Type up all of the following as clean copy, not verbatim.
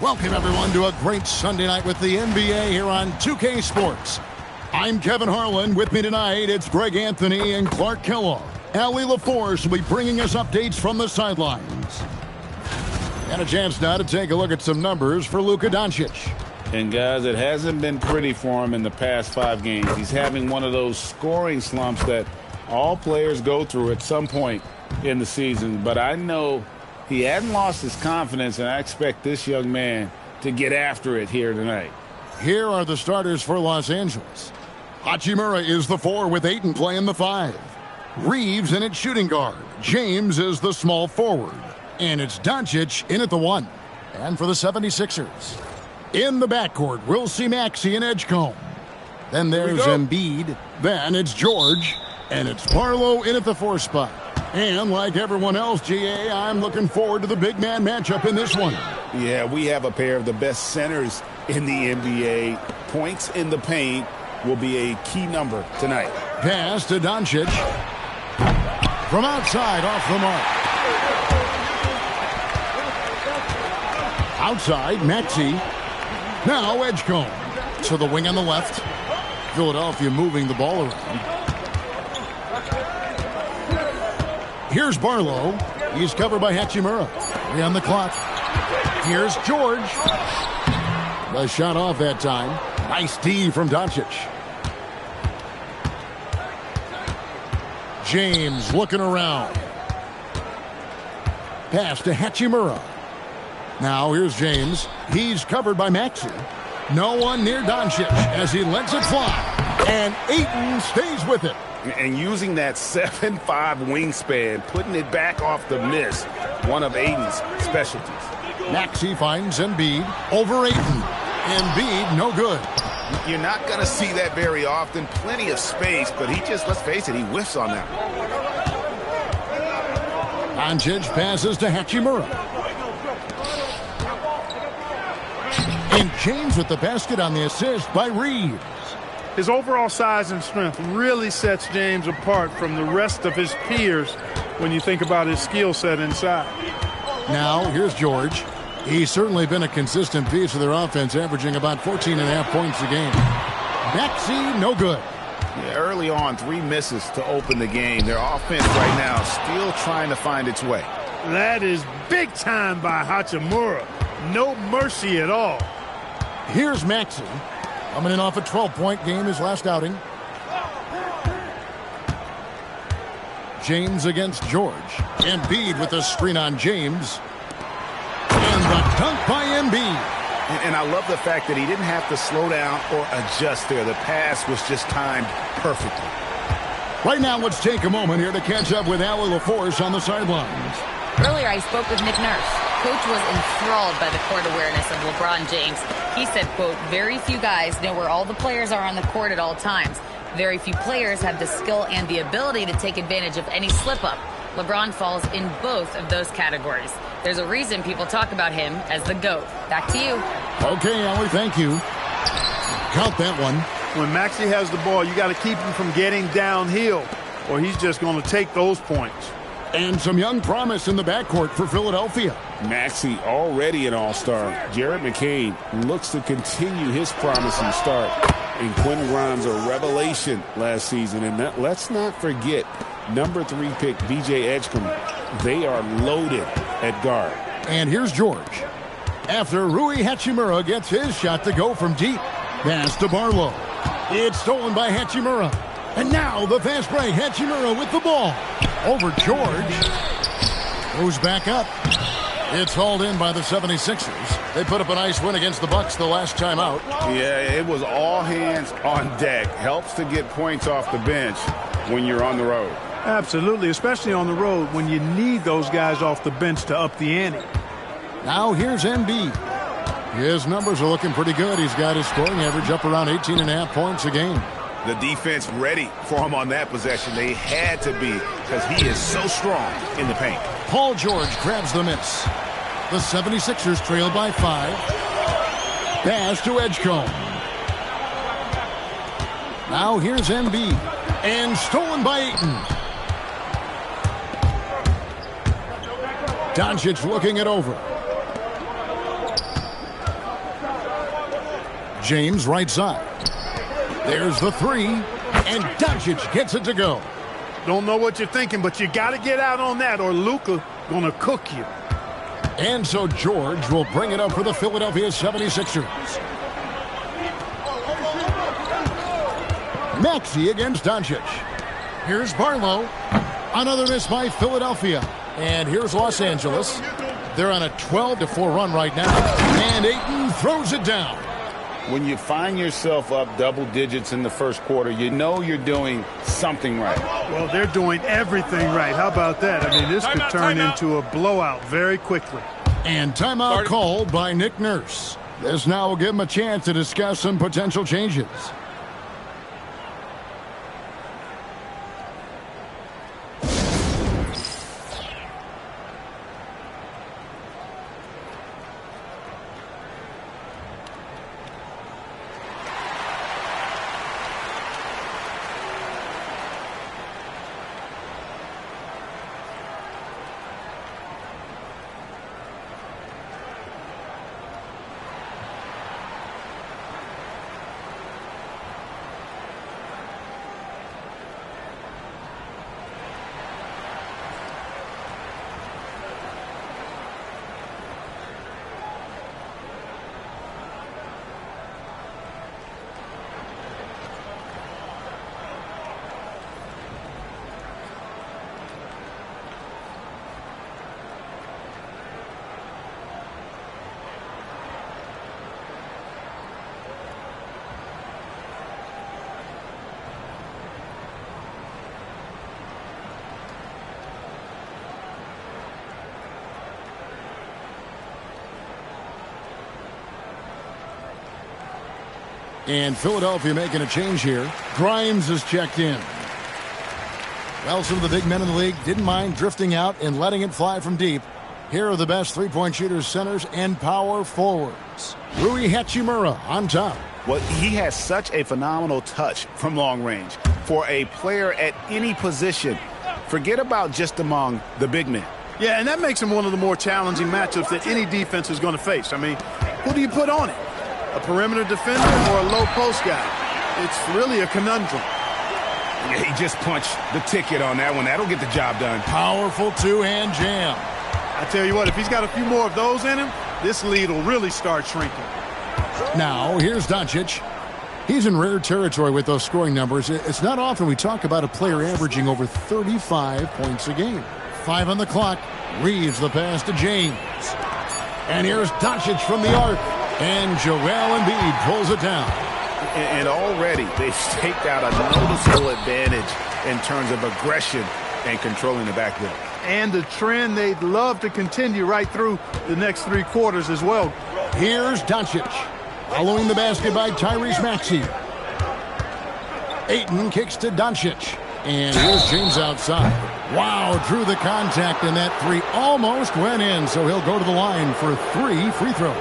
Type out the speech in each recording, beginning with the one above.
Welcome, everyone, to a great Sunday night with the NBA here on 2K Sports. I'm Kevin Harlan. With me tonight, it's Greg Anthony and Clark Kellogg. Allie LaForce will be bringing us updates from the sidelines. And a chance now to take a look at some numbers for Luka Doncic. And, guys, it hasn't been pretty for him in the past 5 games. He's having one of those scoring slumps that all players go through at some point in the season. But I know he hasn't lost his confidence, and I expect this young man to get after it here tonight. Here are the starters for Los Angeles. Hachimura is the 4 with Ayton playing the 5. Reeves in at shooting guard. James is the small forward. And it's Doncic in at the 1. And for the 76ers, in the backcourt, we'll see Maxey and Edgecombe. Then there's Embiid. Then it's George. And it's Barlow in at the 4 spot. And like everyone else, GA, I'm looking forward to the big man matchup in this one. Yeah, we have a pair of the best centers in the NBA. Points in the paint will be a key number tonight. Pass to Doncic. From outside, off the mark. Outside, Maxey. Now Edgecombe. To the wing on the left. Philadelphia moving the ball around. Here's Barlow. He's covered by Hachimura. 3 on the clock. Here's George. The shot off that time. Nice D from Doncic. James looking around. Pass to Hachimura. Now here's James. He's covered by Maxey. No one near Doncic as he lets it fly. And Ayton stays with it. And using that 7'5" wingspan, putting it back off the miss, one of Ayton's specialties. Maxey finds Embiid over Ayton. Embiid, no good. You're not going to see that very often. Plenty of space, but he just, let's face it, he whiffs on that. Doncic passes to Hachimura. And James with the basket on the assist by Reeves. His overall size and strength really sets James apart from the rest of his peers when you think about his skill set inside. Now, here's George. He's certainly been a consistent piece of their offense, averaging about 14.5 points a game. Maxey, no good. Yeah, early on, 3 misses to open the game. Their offense right now still trying to find its way. That is big time by Hachimura. No mercy at all. Here's Maxey. Coming in off a 12-point game his last outing. James against George. Embiid with a screen on James. And the dunk by Embiid. And I love the fact that he didn't have to slow down or adjust there. The pass was just timed perfectly. Right now, let's take a moment here to catch up with Allie LaForce on the sidelines. Earlier, I spoke with Nick Nurse. Coach was enthralled by the court awareness of LeBron James. He said, quote, very few guys know where all the players are on the court at all times. Very few players have the skill and the ability to take advantage of any slip-up. LeBron falls in both of those categories. There's a reason people talk about him as the GOAT. Back to you. Okay, Allie, thank you. Count that one. When Maxey has the ball, you got to keep him from getting downhill, or he's just going to take those points. And some young promise in the backcourt for Philadelphia. Maxey already an all-star. Jared McCain looks to continue his promising start. And Quentin Grimes a revelation last season. And let's not forget number 3 pick B.J. Edgecombe. They are loaded at guard. And here's George. After Rui Hachimura gets his shot to go from deep. Pass to Barlow. It's stolen by Hachimura. And now the fast break. Hachimura with the ball. Over George. Goes back up. It's hauled in by the 76ers. They put up a nice win against the Bucks the last time out. Yeah, it was all hands on deck. Helps to get points off the bench when you're on the road. Absolutely, especially on the road when you need those guys off the bench to up the ante. Now here's Embiid. His numbers are looking pretty good. He's got his scoring average up around 18.5 points a game. The defense ready for him on that possession. They had to be because he is so strong in the paint. Paul George grabs the miss. The 76ers trail by 5. Pass to Edgecombe. Now here's Embiid. And stolen by Ayton. Doncic looking it over. James right side. There's the three, and Doncic gets it to go. Don't know what you're thinking, but you got to get out on that or Luka going to cook you. And so George will bring it up for the Philadelphia 76ers. Maxey against Doncic. Here's Barlow. Another miss by Philadelphia. And here's Los Angeles. They're on a 12-4 run right now. And Ayton throws it down. When you find yourself up double digits in the first quarter, you know you're doing something right. Well, they're doing everything right. How about that? I mean, this could turn into a blowout very quickly. And timeout called by Nick Nurse. This now will give him a chance to discuss some potential changes. And Philadelphia making a change here. Grimes is checked in. Well, some of the big men in the league didn't mind drifting out and letting it fly from deep. Here are the best three-point shooters, centers, and power forwards. Rui Hachimura on top. Well, he has such a phenomenal touch from long range. For a player at any position, forget about just among the big men. Yeah, and that makes him one of the more challenging matchups that any defense is going to face. I mean, who do you put on it? A perimeter defender or a low post guy? It's really a conundrum. Yeah, he just punched the ticket on that one. That'll get the job done. Powerful two-hand jam. I tell you what, if he's got a few more of those in him, this lead will really start shrinking. Now, here's Doncic. He's in rare territory with those scoring numbers. It's not often we talk about a player averaging over 35 points a game. 5 on the clock. Reeves the pass to James. And here's Doncic from the arc. And Joel Embiid pulls it down. And already they've staked out a noticeable advantage in terms of aggression and controlling the backcourt. And the trend they'd love to continue right through the next 3 quarters as well. Here's Doncic. Following the basket by Tyrese Maxey. Ayton kicks to Doncic. And here's James outside. Wow, drew the contact, and that 3 almost went in. So he'll go to the line for 3 free throws.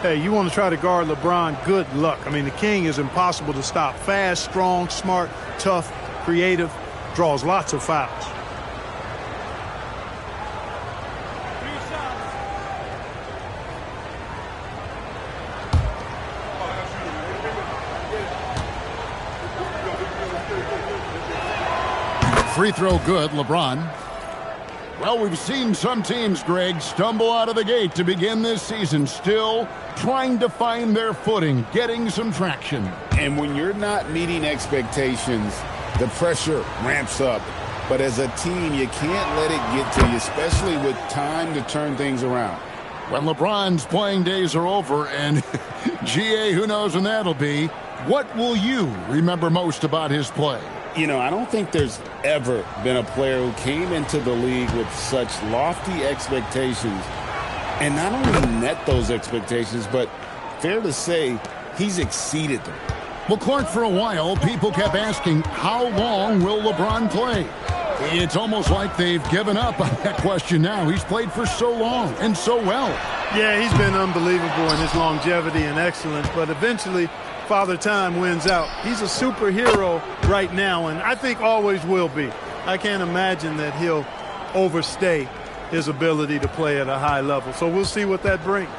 Hey, you want to try to guard LeBron, good luck. I mean, the king is impossible to stop. Fast, strong, smart, tough, creative, draws lots of fouls. Free throw good, LeBron. Well, we've seen some teams, Greg, stumble out of the gate to begin this season, still trying to find their footing, getting some traction. And when you're not meeting expectations, the pressure ramps up. But as a team, you can't let it get to you, especially with time to turn things around. When LeBron's playing days are over, and GA, who knows when that'll be, what will you remember most about his play? You know, I don't think there's ever been a player who came into the league with such lofty expectations and not only met those expectations, but fair to say, he's exceeded them. Well, Clark, for a while, people kept asking, how long will LeBron play? It's almost like they've given up on that question now. He's played for so long and so well. Yeah, he's been unbelievable in his longevity and excellence, but eventually Father Time wins out. He's a superhero right now, and I think always will be. I can't imagine that he'll overstay his ability to play at a high level. So we'll see what that brings.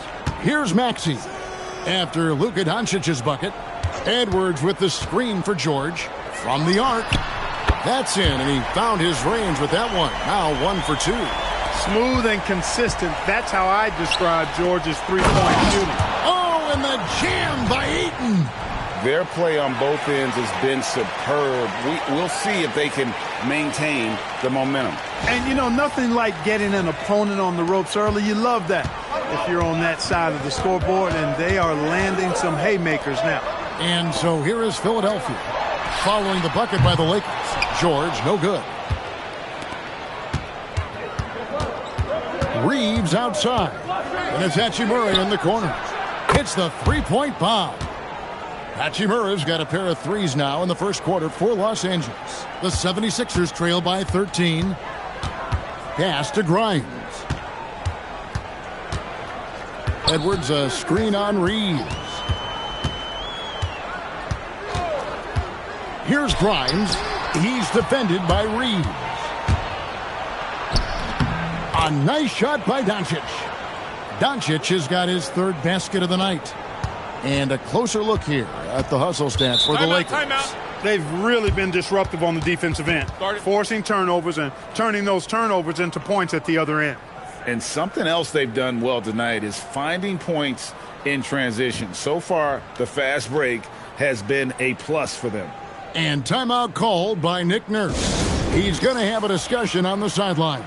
Here's Maxey. After Luka Doncic's bucket, Edwards with the screen for George from the arc. That's in, and he found his range with that one. Now 1 for 2. Smooth and consistent. That's how I describe George's three-point shooting. Oh, and the jam by Ayton. Their play on both ends has been superb. We'll see if they can maintain the momentum. And, you know, nothing like getting an opponent on the ropes early. You love that if you're on that side of the scoreboard, and they are landing some haymakers now. And so here is Philadelphia following the bucket by the Lakers. George, no good. Reeves outside. And it's Hachimura in the corner. Hits the three-point bomb. Hachimura's got a pair of threes now in the first quarter for Los Angeles. The 76ers trail by 13. Pass to Grimes. Edwards, a screen on Reeves. Here's Grimes. He's defended by Reeves. A nice shot by Doncic. Doncic has got his third basket of the night. And a closer look here at the hustle stats for the Lakers. Timeout. They've really been disruptive on the defensive end, forcing turnovers and turning those turnovers into points at the other end. And something else they've done well tonight is finding points in transition. So far, the fast break has been a plus for them. And timeout called by Nick Nurse. He's going to have a discussion on the sideline.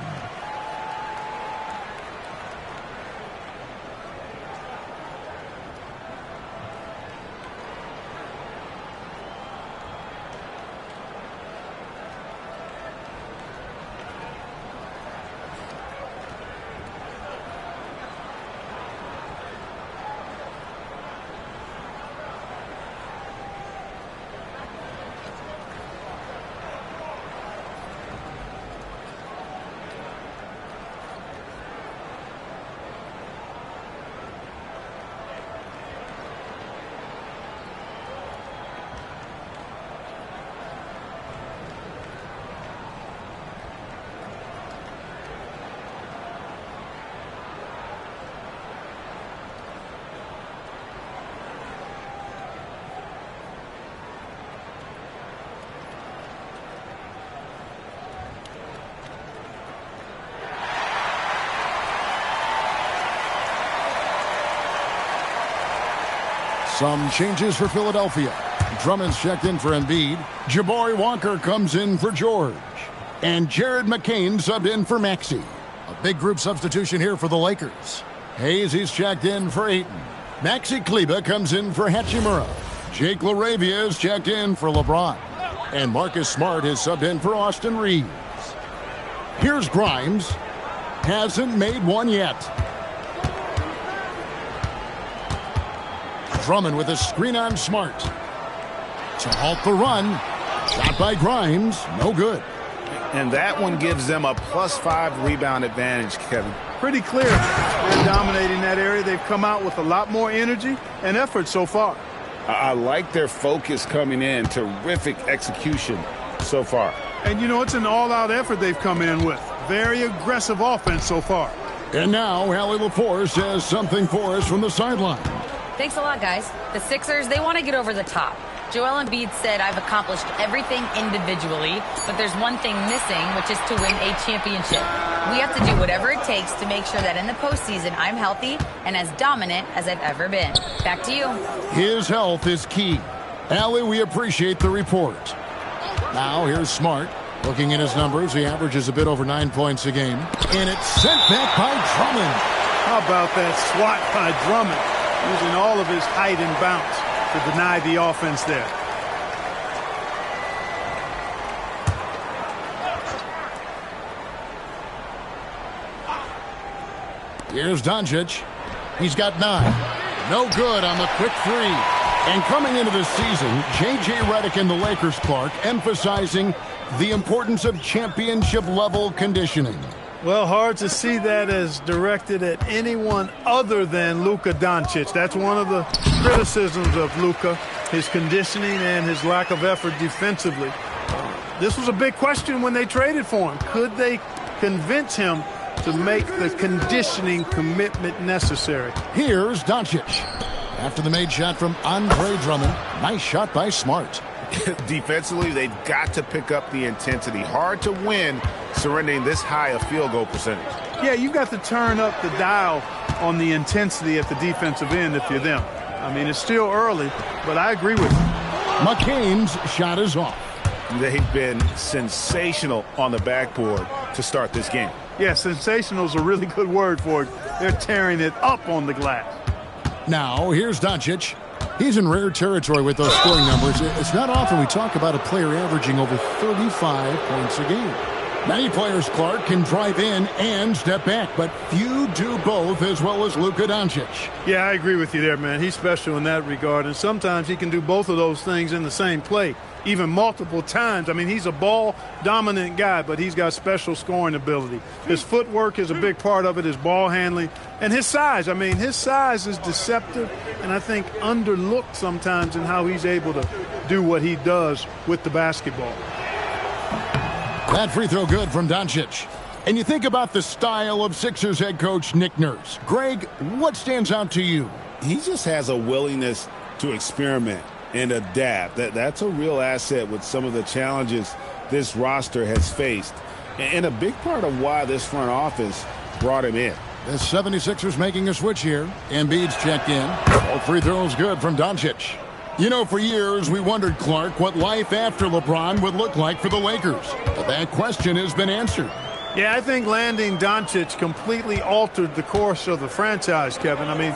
Some changes for Philadelphia. Drummond's checked in for Embiid. Jabari Walker comes in for George. And Jared McCain subbed in for Maxey. A big group substitution here for the Lakers. Hayes, he's checked in for Ayton. Maxi Kleba comes in for Hachimura. Jake LaRavia is checked in for LeBron. And Marcus Smart is subbed in for Austin Reeves. Here's Grimes. Hasn't made one yet. Drummond with a screen on Smart. To halt the run. Shot by Grimes. No good. And that one gives them a +5 rebound advantage, Kevin. Pretty clear. They're dominating that area. They've come out with a lot more energy and effort so far. I like their focus coming in. Terrific execution so far. And, you know, it's an all-out effort they've come in with. Very aggressive offense so far. And now, Allie LaForce has something for us from the sideline. Thanks a lot, guys. The Sixers, they want to get over the top. Joel Embiid said, I've accomplished everything individually, but there's one thing missing, which is to win a championship. We have to do whatever it takes to make sure that in the postseason, I'm healthy and as dominant as I've ever been. Back to you. His health is key. Allie, we appreciate the report. Now, here's Smart. Looking at his numbers, he averages a bit over 9 points a game. And it's sent back by Drummond. How about that swat by Drummond? Using all of his height and bounce to deny the offense there. Here's Doncic. He's got 9. No good on the quick three. And coming into the season, J.J. Redick and the Lakers, Clark, emphasizing the importance of championship-level conditioning. Well, hard to see that as directed at anyone other than Luka Doncic. That's one of the criticisms of Luka, his conditioning and his lack of effort defensively. This was a big question when they traded for him. Could they convince him to make the conditioning commitment necessary? Here's Doncic. After the made shot from Andre Drummond. Nice shot by Smart. Defensively, they've got to pick up the intensity. Hard to win surrendering this high a field goal percentage. Yeah, you've got to turn up the dial on the intensity at the defensive end if you're them. I mean, it's still early, but I agree with you. McCain's shot is off. They've been sensational on the backboard to start this game. Yeah, sensational is a really good word for it. They're tearing it up on the glass. Now, here's Doncic. He's in rare territory with those scoring numbers. It's not often we talk about a player averaging over 35 points a game. Many players, Clark, can drive in and step back, but few do both as well as Luka Doncic. Yeah, I agree with you there, man. He's special in that regard, and sometimes he can do both of those things in the same play, even multiple times. I mean, he's a ball-dominant guy, but he's got special scoring ability. His footwork is a big part of it, his ball handling, and his size. I mean, his size is deceptive, and I think underlooked sometimes in how he's able to do what he does with the basketball. That free throw good from Doncic. And you think about the style of Sixers head coach Nick Nurse. Greg, what stands out to you? He just has a willingness to experiment and adapt. That's a real asset with some of the challenges this roster has faced. And a big part of why this front office brought him in. The 76ers making a switch here. Embiid's checked in. All free throws good from Doncic. You know, for years we wondered, Clark, what life after LeBron would look like for the Lakers. But that question has been answered. Yeah, I think landing Doncic completely altered the course of the franchise, Kevin. I mean,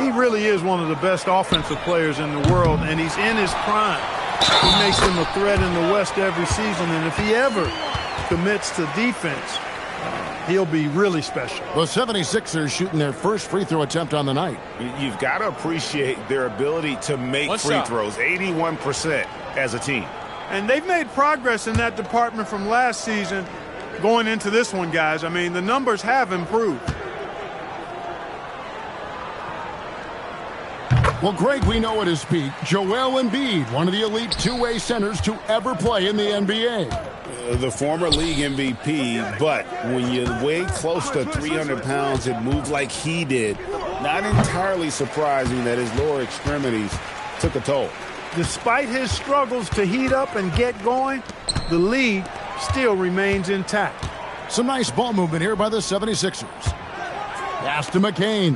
he really is one of the best offensive players in the world, and he's in his prime. He makes him a threat in the West every season, and if he ever commits to defense, he'll be really special. The 76ers shooting their first free throw attempt on the night. You've got to appreciate their ability to make free throws, 81% as a team. And they've made progress in that department from last season going into this one, guys. I mean, the numbers have improved. Well, Greg, we know at his peak, Joel Embiid, one of the elite two-way centers to ever play in the NBA. The former league MVP, but when you weigh close to 300 pounds and move like he did, not entirely surprising that his lower extremities took a toll. Despite his struggles to heat up and get going, the lead still remains intact. Some nice ball movement here by the 76ers. Pass to McCain.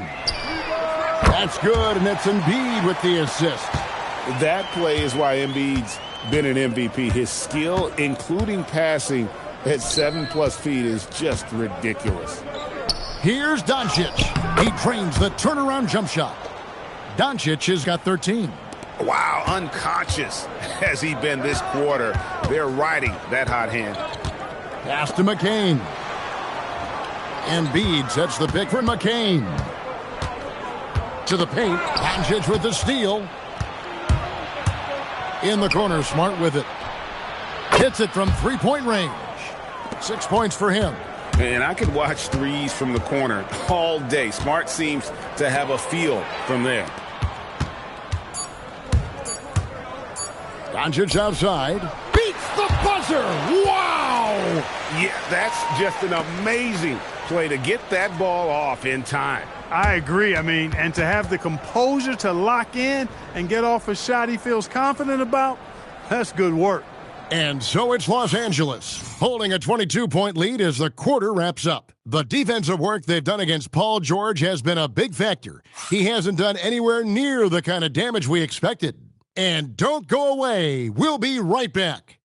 That's good, and it's Embiid with the assist. That play is why Embiid's been an MVP. His skill, including passing at 7+ feet, is just ridiculous. Here's Doncic. He trains the turnaround jump shot. Doncic has got 13. Wow, unconscious has he been this quarter. They're riding that hot hand. Pass to McCain. Embiid sets the pick for McCain. To the paint. Doncic with the steal. In the corner, Smart with it. Hits it from three-point range. 6 points for him. And I could watch threes from the corner all day. Smart seems to have a feel from there. Doncic outside. Beats the buzzer. Wow! Yeah, that's just an amazing play to get that ball off in time. I agree. I mean, and to have the composure to lock in and get off a shot he feels confident about, that's good work. And so it's Los Angeles, holding a 22-point lead as the quarter wraps up. The defensive work they've done against Paul George has been a big factor. He hasn't done anywhere near the kind of damage we expected. And don't go away. We'll be right back.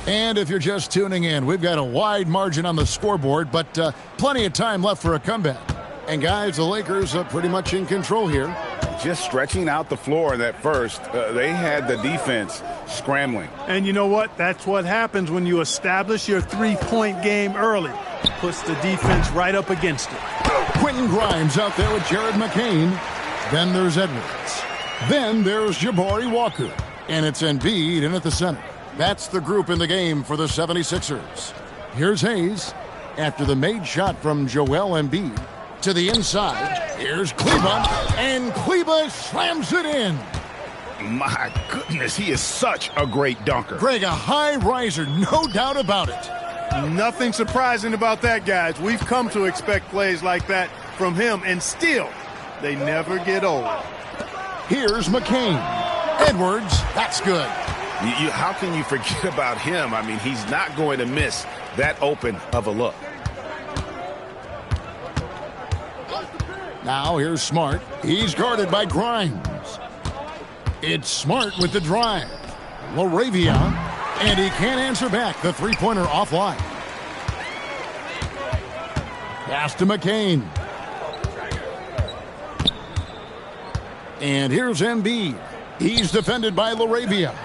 And if you're just tuning in, we've got a wide margin on the scoreboard, but plenty of time left for a comeback. And guys, the Lakers are pretty much in control here. Just stretching out the floor in that first. They had the defense scrambling. And you know what? That's what happens when you establish your three-point game early. Puts the defense right up against it. Quentin Grimes out there with Jared McCain. Then there's Edwards. Then there's Jabari Walker. And it's Embiid in at the center. That's the group in the game for the 76ers. Here's Hayes. After the made shot from Joel Embiid. To the inside. Here's Kleba. And Kleba slams it in. My goodness, he is such a great dunker. Greg, a high riser, no doubt about it. Nothing surprising about that, guys. We've come to expect plays like that from him, and still, they never get old. Here's McCain. Edwards, that's good. How can you forget about him? I mean, he's not going to miss that open of a look. Now here's Smart. He's guarded by Grimes. It's Smart with the drive. LaRavia, and he can't answer back. The three-pointer offline. Pass to McCain. And here's Embiid. He's defended by LaRavia.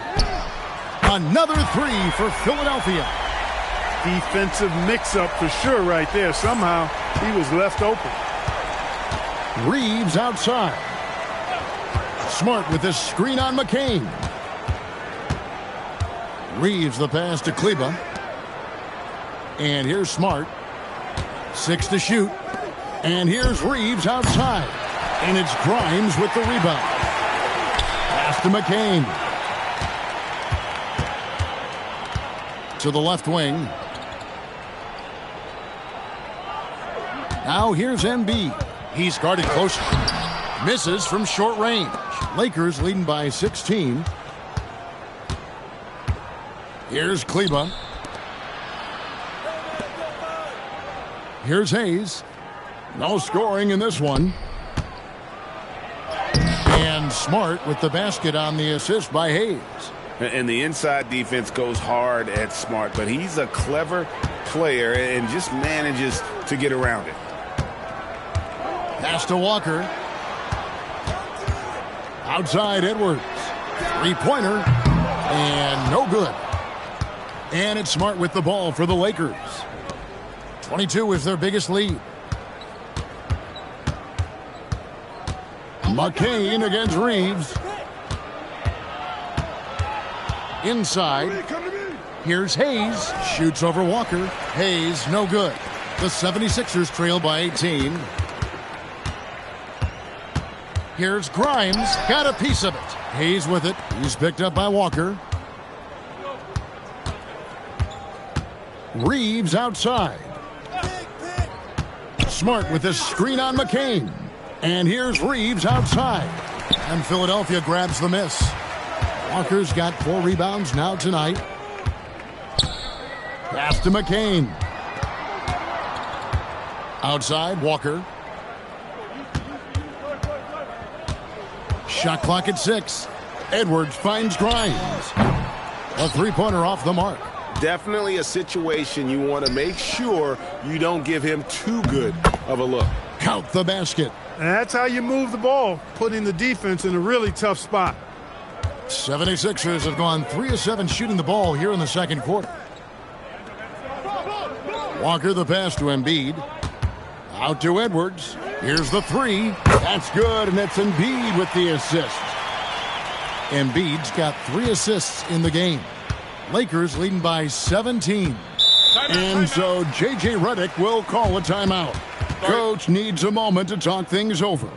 Another three for Philadelphia. Defensive mix-up for sure right there. Somehow he was left open. Reeves outside. Smart with this screen on McCain. Reeves the pass to Kleba. And here's Smart. 6 to shoot. And here's Reeves outside. And it's Grimes with the rebound. Pass to McCain. To the left wing. Now here's Embiid. He's guarded closely. Misses from short range. Lakers leading by 16. Here's Kleba. Here's Hayes. No scoring in this one. And Smart with the basket on the assist by Hayes. And the inside defense goes hard at Smart, but he's a clever player and just manages to get around it. Pass to Walker. Outside Edwards. Three-pointer. And no good. And it's Smart with the ball for the Lakers. 22 is their biggest lead. McCain against Reeves. Inside. Here's Hayes. Shoots over Walker. Hayes, no good. The 76ers trail by 18. Here's Grimes. Got a piece of it. Hayes with it. He's picked up by Walker. Reeves outside. Smart with this screen on McCain. And here's Reeves outside. And Philadelphia grabs the miss. Walker's got 4 rebounds now tonight. Pass to McCain. Outside, Walker. Shot clock at 6. Edwards finds Grimes. A three-pointer off the mark. Definitely a situation you want to make sure you don't give him too good of a look. Count the basket. And that's how you move the ball, putting the defense in a really tough spot. 76ers have gone 3 of 7 shooting the ball here in the second quarter. Walker the pass to Embiid. Out to Edwards. Here's the three. That's good, and it's Embiid with the assist. Embiid's got 3 assists in the game. Lakers leading by 17. And so J.J. Redick will call a timeout. Coach needs a moment to talk things over.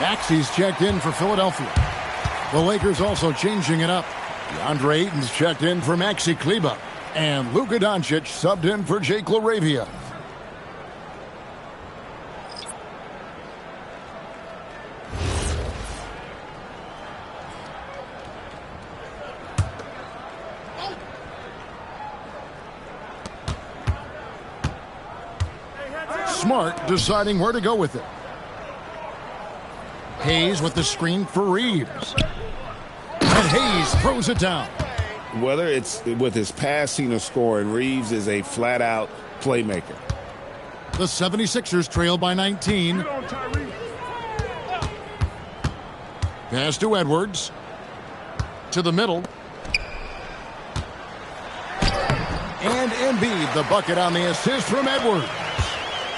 Maxey's checked in for Philadelphia. The Lakers also changing it up. DeAndre Ayton's checked in for Maxi Kleber. And Luka Doncic subbed in for Jake LaRavia. Smart deciding where to go with it. Hayes with the screen for Reeves. And Hayes throws it down. Whether it's with his passing or scoring, Reeves is a flat-out playmaker. The 76ers trail by 19. Pass to Edwards. To the middle. And Embiid, the bucket on the assist from Edwards.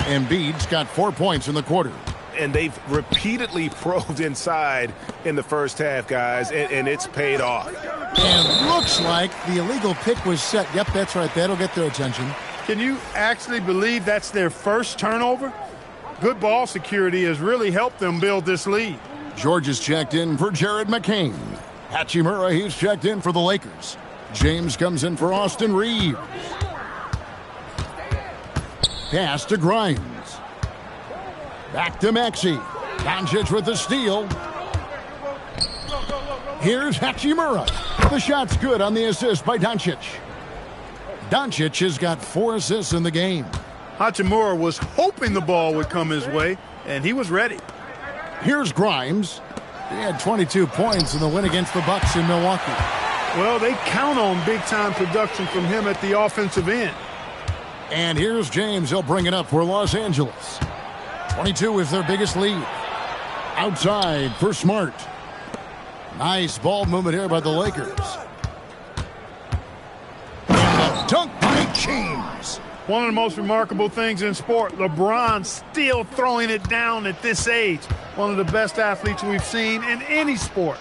Embiid's got 4 points in the quarter. And they've repeatedly probed inside in the first half, guys, and it's paid off. And looks like the illegal pick was set. Yep, that's right. That'll get their attention. Can you actually believe that's their first turnover? Good ball security has really helped them build this lead. George is checked in for Jared McCain. Hachimura, he's checked in for the Lakers. James comes in for Austin Reeves. Pass to Grimes. Back to Maxey. Doncic with the steal. Here's Hachimura. The shot's good on the assist by Doncic. Doncic has got 4 assists in the game. Hachimura was hoping the ball would come his way, and he was ready. Here's Grimes. He had 22 points in the win against the Bucks in Milwaukee. Well, they count on big-time production from him at the offensive end. And here's James. He'll bring it up for Los Angeles. 22 is their biggest lead. Outside for Smart. Nice ball movement here by the Lakers. And a dunk by James. One of the most remarkable things in sport, LeBron still throwing it down at this age. One of the best athletes we've seen in any sport.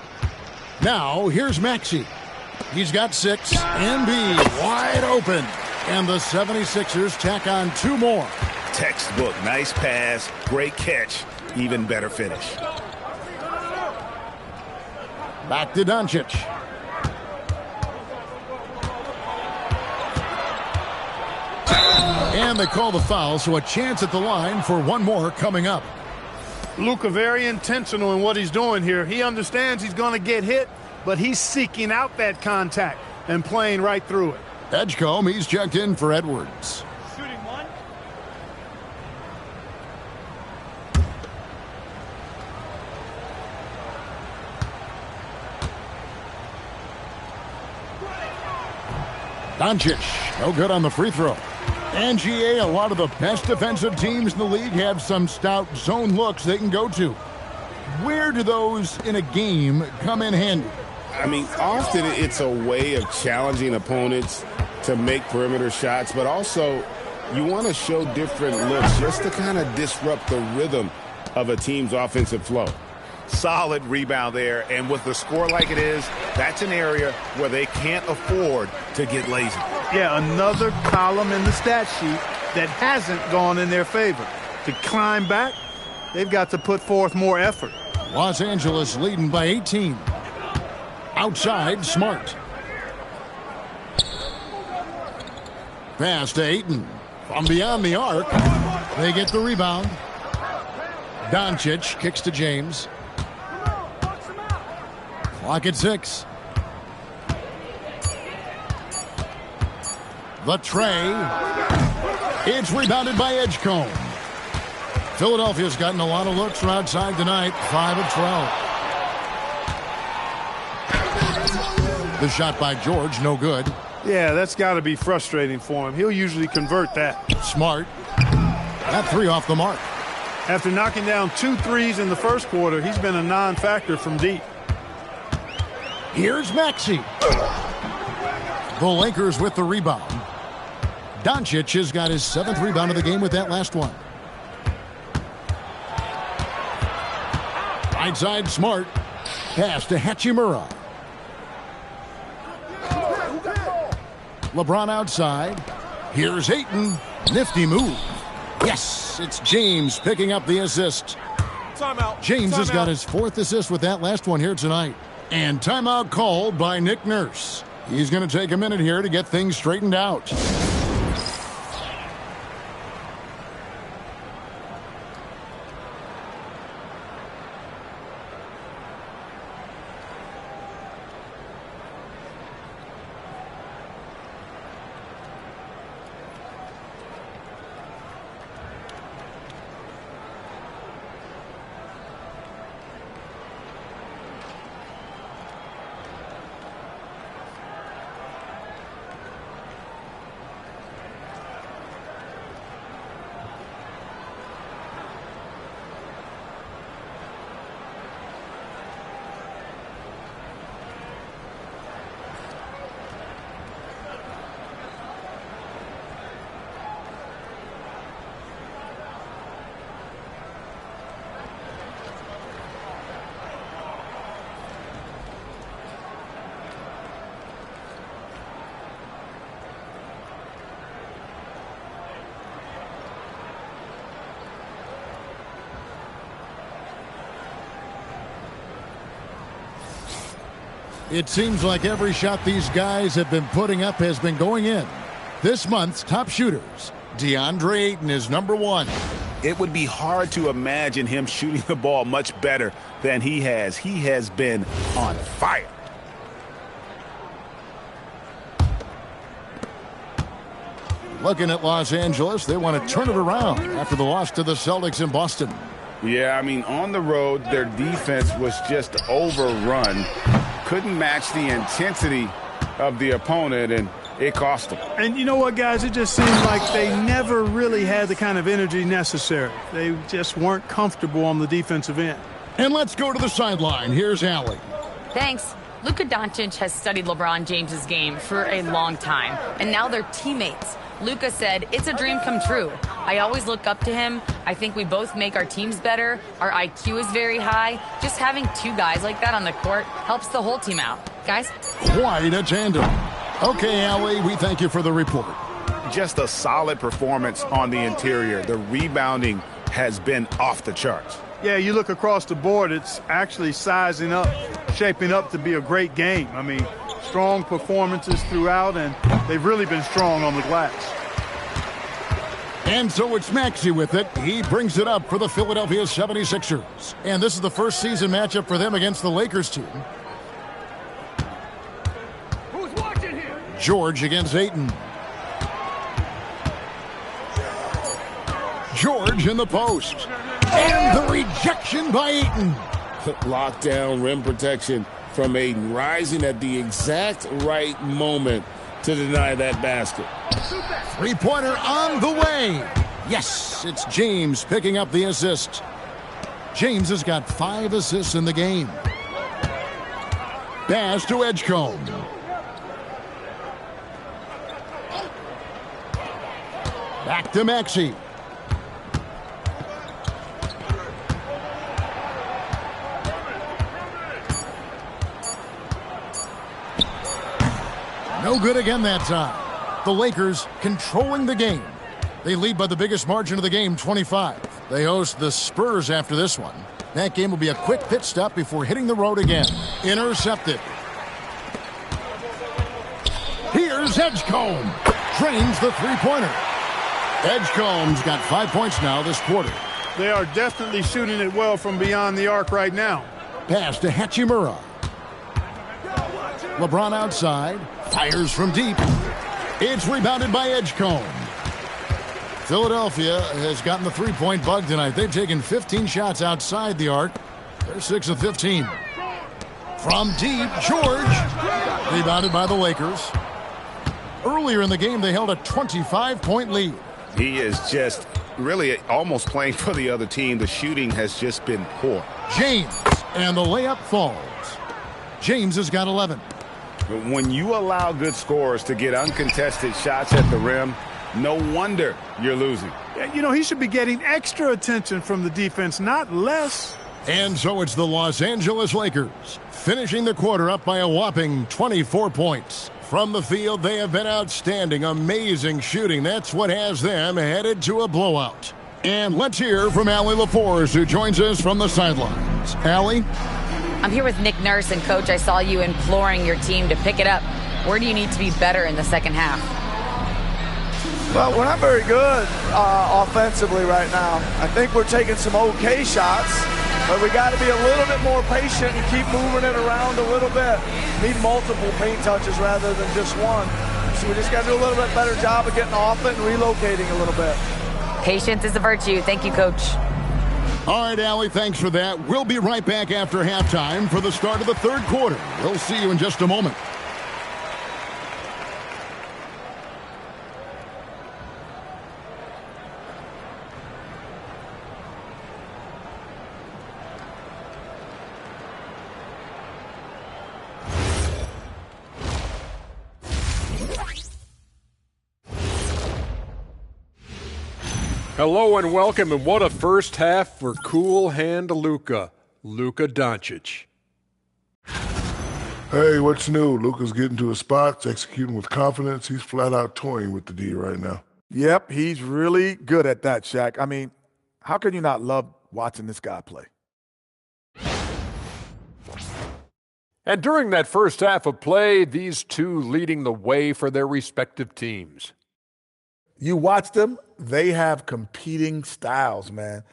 Now, here's Maxey. He's got 6. Embiid wide open. And the 76ers tack on 2 more. Textbook, nice pass, great catch, even better finish. Back to Doncic. And they call the foul, so a chance at the line for 1 more coming up. Luka very intentional in what he's doing here. He understands he's going to get hit, but he's seeking out that contact and playing right through it. Edgecombe, he's checked in for Edwards. Shooting 1. Doncic, no good on the free throw. And GA, a lot of the best defensive teams in the league have some stout zone looks they can go to. Where do those in a game come in handy? I mean, often it's a way of challenging opponents to make perimeter shots, but also you want to show different looks just to kind of disrupt the rhythm of a team's offensive flow. Solid rebound there, and with the score like it is, that's an area where they can't afford to get lazy. Yeah, another column in the stat sheet that hasn't gone in their favor. To climb back, they've got to put forth more effort. Los Angeles leading by 18. Outside, Smart. Pass to Ayton. From beyond the arc, they get the rebound. Doncic kicks to James. Clock at 6. The tray. It's rebounded by Edgecombe. Philadelphia's gotten a lot of looks from outside tonight. 5 of 12. The shot by George, no good. Yeah, that's got to be frustrating for him. He'll usually convert that. Smart. That 3 off the mark. After knocking down 2 threes in the first quarter, he's been a non-factor from deep. Here's Maxey. The Lakers with the rebound. Doncic has got his 7th rebound of the game with that last one. Right side, Smart. Pass to Hachimura. LeBron outside. Here's Ayton. Nifty move. Yes, it's James picking up the assist. Timeout. James has got his 4th assist with that last one here tonight. And timeout called by Nick Nurse. He's going to take a minute here to get things straightened out. It seems like every shot these guys have been putting up has been going in. This month's top shooters, DeAndre Ayton is number 1. It would be hard to imagine him shooting the ball much better than he has. He has been on fire. Looking at Los Angeles, they want to turn it around after the loss to the Celtics in Boston. Yeah, I mean, on the road, their defense was just overrun. Couldn't match the intensity of the opponent, and it cost them. And you know what, guys? It just seemed like they never really had the kind of energy necessary. They just weren't comfortable on the defensive end. And let's go to the sideline. Here's Allie. Thanks. Luka Doncic has studied LeBron James's game for a long time, and now they're teammates. Luka said, "It's a dream come true. I always look up to him. I think we both make our teams better. Our IQ is very high. Just having two guys like that on the court helps the whole team out." Guys? Quite a tandem. Okay, Allie, we thank you for the report. Just a solid performance on the interior. The rebounding has been off the charts. Yeah, you look across the board, it's actually sizing up, shaping up to be a great game. I mean, strong performances throughout, and they've really been strong on the glass. And so it's Maxey with it. He brings it up for the Philadelphia 76ers. And this is the first season matchup for them against the Lakers team. Who's watching here? George against Ayton. George in the post. And the rejection by Ayton. Lockdown rim protection from Ayton, rising at the exact right moment to deny that basket. Three-pointer on the way. Yes, it's James picking up the assist. James has got 5 assists in the game. Pass to Edgecombe. Back to Maxey. No good again that time. The Lakers controlling the game. They lead by the biggest margin of the game, 25. They host the Spurs after this one. That game will be a quick pit stop before hitting the road again. Intercepted. Here's Edgecombe. Drains the three-pointer. Edgecombe's got 5 points now this quarter. They are definitely shooting it well from beyond the arc right now. Pass to Hachimura. LeBron outside. Fires from deep. It's rebounded by Edgecombe. Philadelphia has gotten the three-point bug tonight. They've taken 15 shots outside the arc. They're 6 of 15. From deep, George. Rebounded by the Lakers. Earlier in the game, they held a 25-point lead. He is just really almost playing for the other team. The shooting has just been poor. James, and the layup falls. James has got 11. When you allow good scorers to get uncontested shots at the rim, no wonder you're losing. You know, he should be getting extra attention from the defense, not less. And so it's the Los Angeles Lakers finishing the quarter up by a whopping 24 points. From the field, they have been outstanding, amazing shooting. That's what has them headed to a blowout. And let's hear from Allie LaForce, who joins us from the sidelines. Allie? I'm here with Nick Nurse, and Coach, I saw you imploring your team to pick it up. Where do you need to be better in the second half? Well, we're not very good offensively right now. I think we're taking some okay shots, but we got to be a little bit more patient and keep moving it around a little bit. Need multiple paint touches rather than just one. So we just got to do a little bit better job of getting off it and relocating a little bit. Patience is a virtue. Thank you, Coach. All right, Allie, thanks for that. We'll be right back after halftime for the start of the third quarter. We'll see you in just a moment. Hello and welcome, and what a first half for cool hand Luka Doncic. Hey, what's new? Luka's getting to his spots, executing with confidence. He's flat out toying with the D right now. Yep, he's really good at that, Shaq. I mean, how can you not love watching this guy play? And during that first half of play, these two leading the way for their respective teams. You watch them, they have competing styles, man.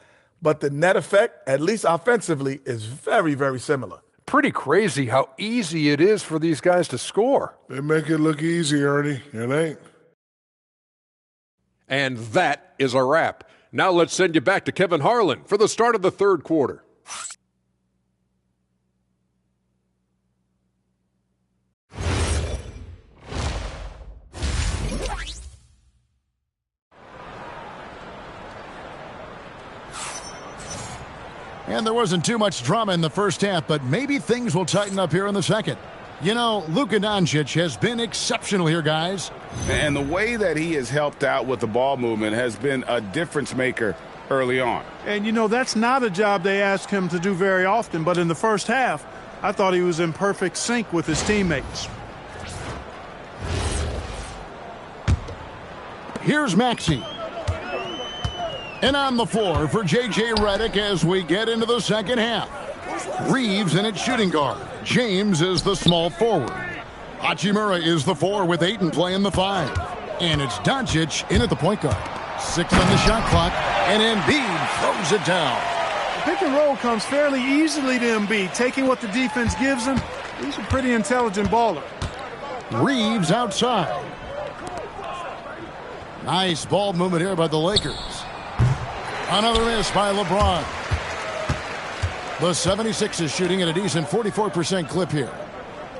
But the net effect, at least offensively, is very, very similar. Pretty crazy how easy it is for these guys to score. They make it look easy, Ernie. It ain't. And that is a wrap. Now let's send you back to Kevin Harlan for the start of the third quarter. And there wasn't too much drama in the first half, but maybe things will tighten up here in the second. You know, Luka Doncic has been exceptional here, guys. And the way that he has helped out with the ball movement has been a difference maker early on. And, you know, that's not a job they ask him to do very often, but in the first half, I thought he was in perfect sync with his teammates. Here's Maxey. And on the floor for J.J. Redick as we get into the second half. Reeves in its shooting guard. James is the small forward. Hachimura is the 4 with Ayton playing the 5. And it's Doncic in at the point guard. 6 on the shot clock, and Embiid throws it down. The pick and roll comes fairly easily to Embiid, taking what the defense gives him. He's a pretty intelligent baller. Reeves outside. Nice ball movement here by the Lakers. Another miss by LeBron. The 76ers shooting at a decent 44% clip here.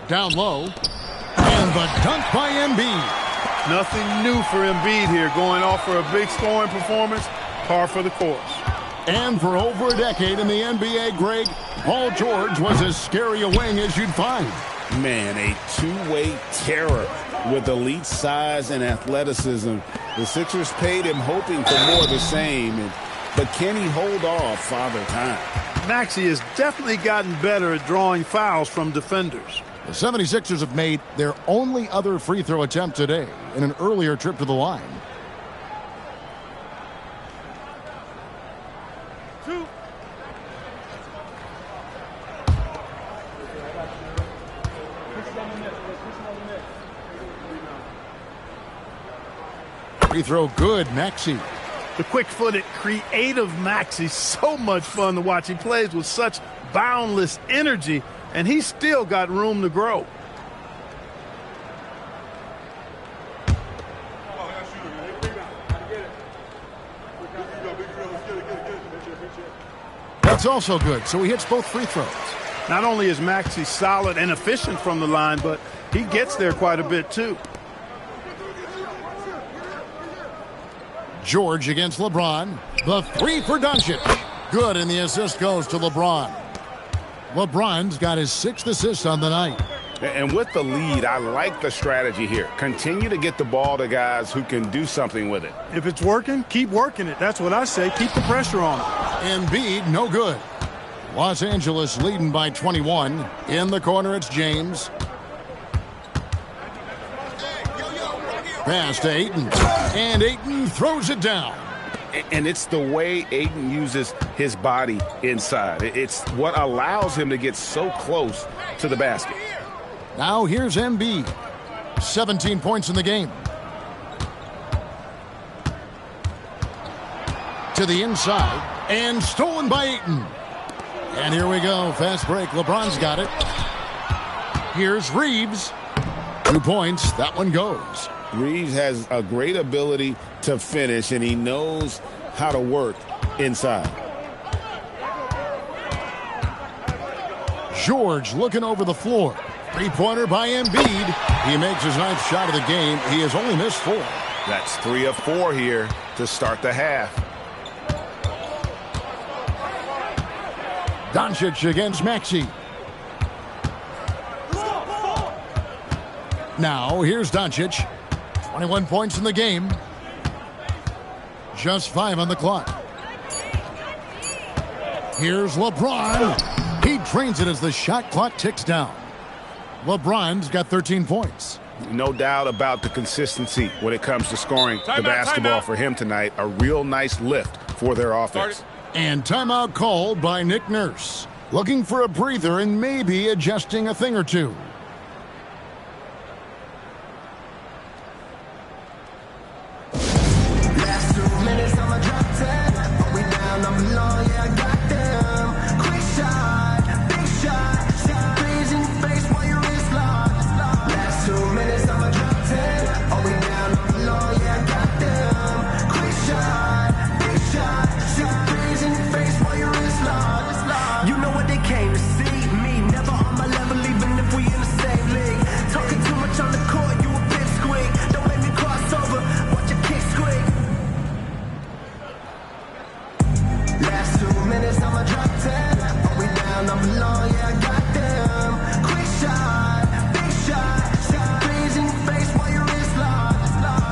Down low. And the dunk by Embiid. Nothing new for Embiid here, going off for a big scoring performance. Par for the course. And for over a decade in the NBA, Greg, Paul George was as scary a wing as you'd find. Man, a two-way terror with elite size and athleticism. The Sixers paid him hoping for more of the same. But can he hold off Father Time? Maxey has definitely gotten better at drawing fouls from defenders. The 76ers have made their only other free throw attempt today in an earlier trip to the line. Free throw good, Maxey. The quick-footed, creative Maxey, so much fun to watch. He plays with such boundless energy, and he's still got room to grow. That's also good, so he hits both free throws. Not only is Maxey solid and efficient from the line, but he gets there quite a bit, too. George against LeBron. The 3 for Doncic. Good, and the assist goes to LeBron. LeBron's got his 6th assist on the night. And with the lead, I like the strategy here. Continue to get the ball to guys who can do something with it. If it's working, keep working it. That's what I say. Keep the pressure on him. Embiid, no good. Los Angeles leading by 21. In the corner, it's James. Pass to Ayton. And Ayton throws it down. And it's the way Ayton uses his body inside. It's what allows him to get so close to the basket. Now here's Embiid. 17 points in the game. To the inside, and stolen by Ayton. And here we go, fast break. LeBron's got it. Here's Reeves. 2 points, that one goes. Reeves has a great ability to finish, and he knows how to work inside. George looking over the floor. Three-pointer by Embiid. He makes his 9th shot of the game. He has only missed 4. That's 3 of 4 here to start the half. Doncic against Maxey. Now, here's Doncic. 21 points in the game. Just 5 on the clock. Here's LeBron. He drains it as the shot clock ticks down. LeBron's got 13 points. No doubt about the consistency when it comes to scoring the basketball for him tonight. A real nice lift for their offense. And timeout called by Nick Nurse. Looking for a breather and maybe adjusting a thing or two. Last 2 minutes, I'ma drop 10. We down, I'm below, yeah, I got them. Quick shot, big shot. Freeze in your face while your wrist locked. Last 2 minutes, I'ma drop 10. We down, I'm below, yeah, I got them. Quick shot, big shot. Freeze in your face while your wrist locked. You know what they came to see? Me, never on my level, even if we in the same league. Talking too much on the court, you a bit squeak. Don't make me cross over, watch your kick squeak. Last 2 minutes, I'ma drop 10. We down, I'm below, yeah, I got them. Quick shot, big shot. Freeze in your face while your wrist locked.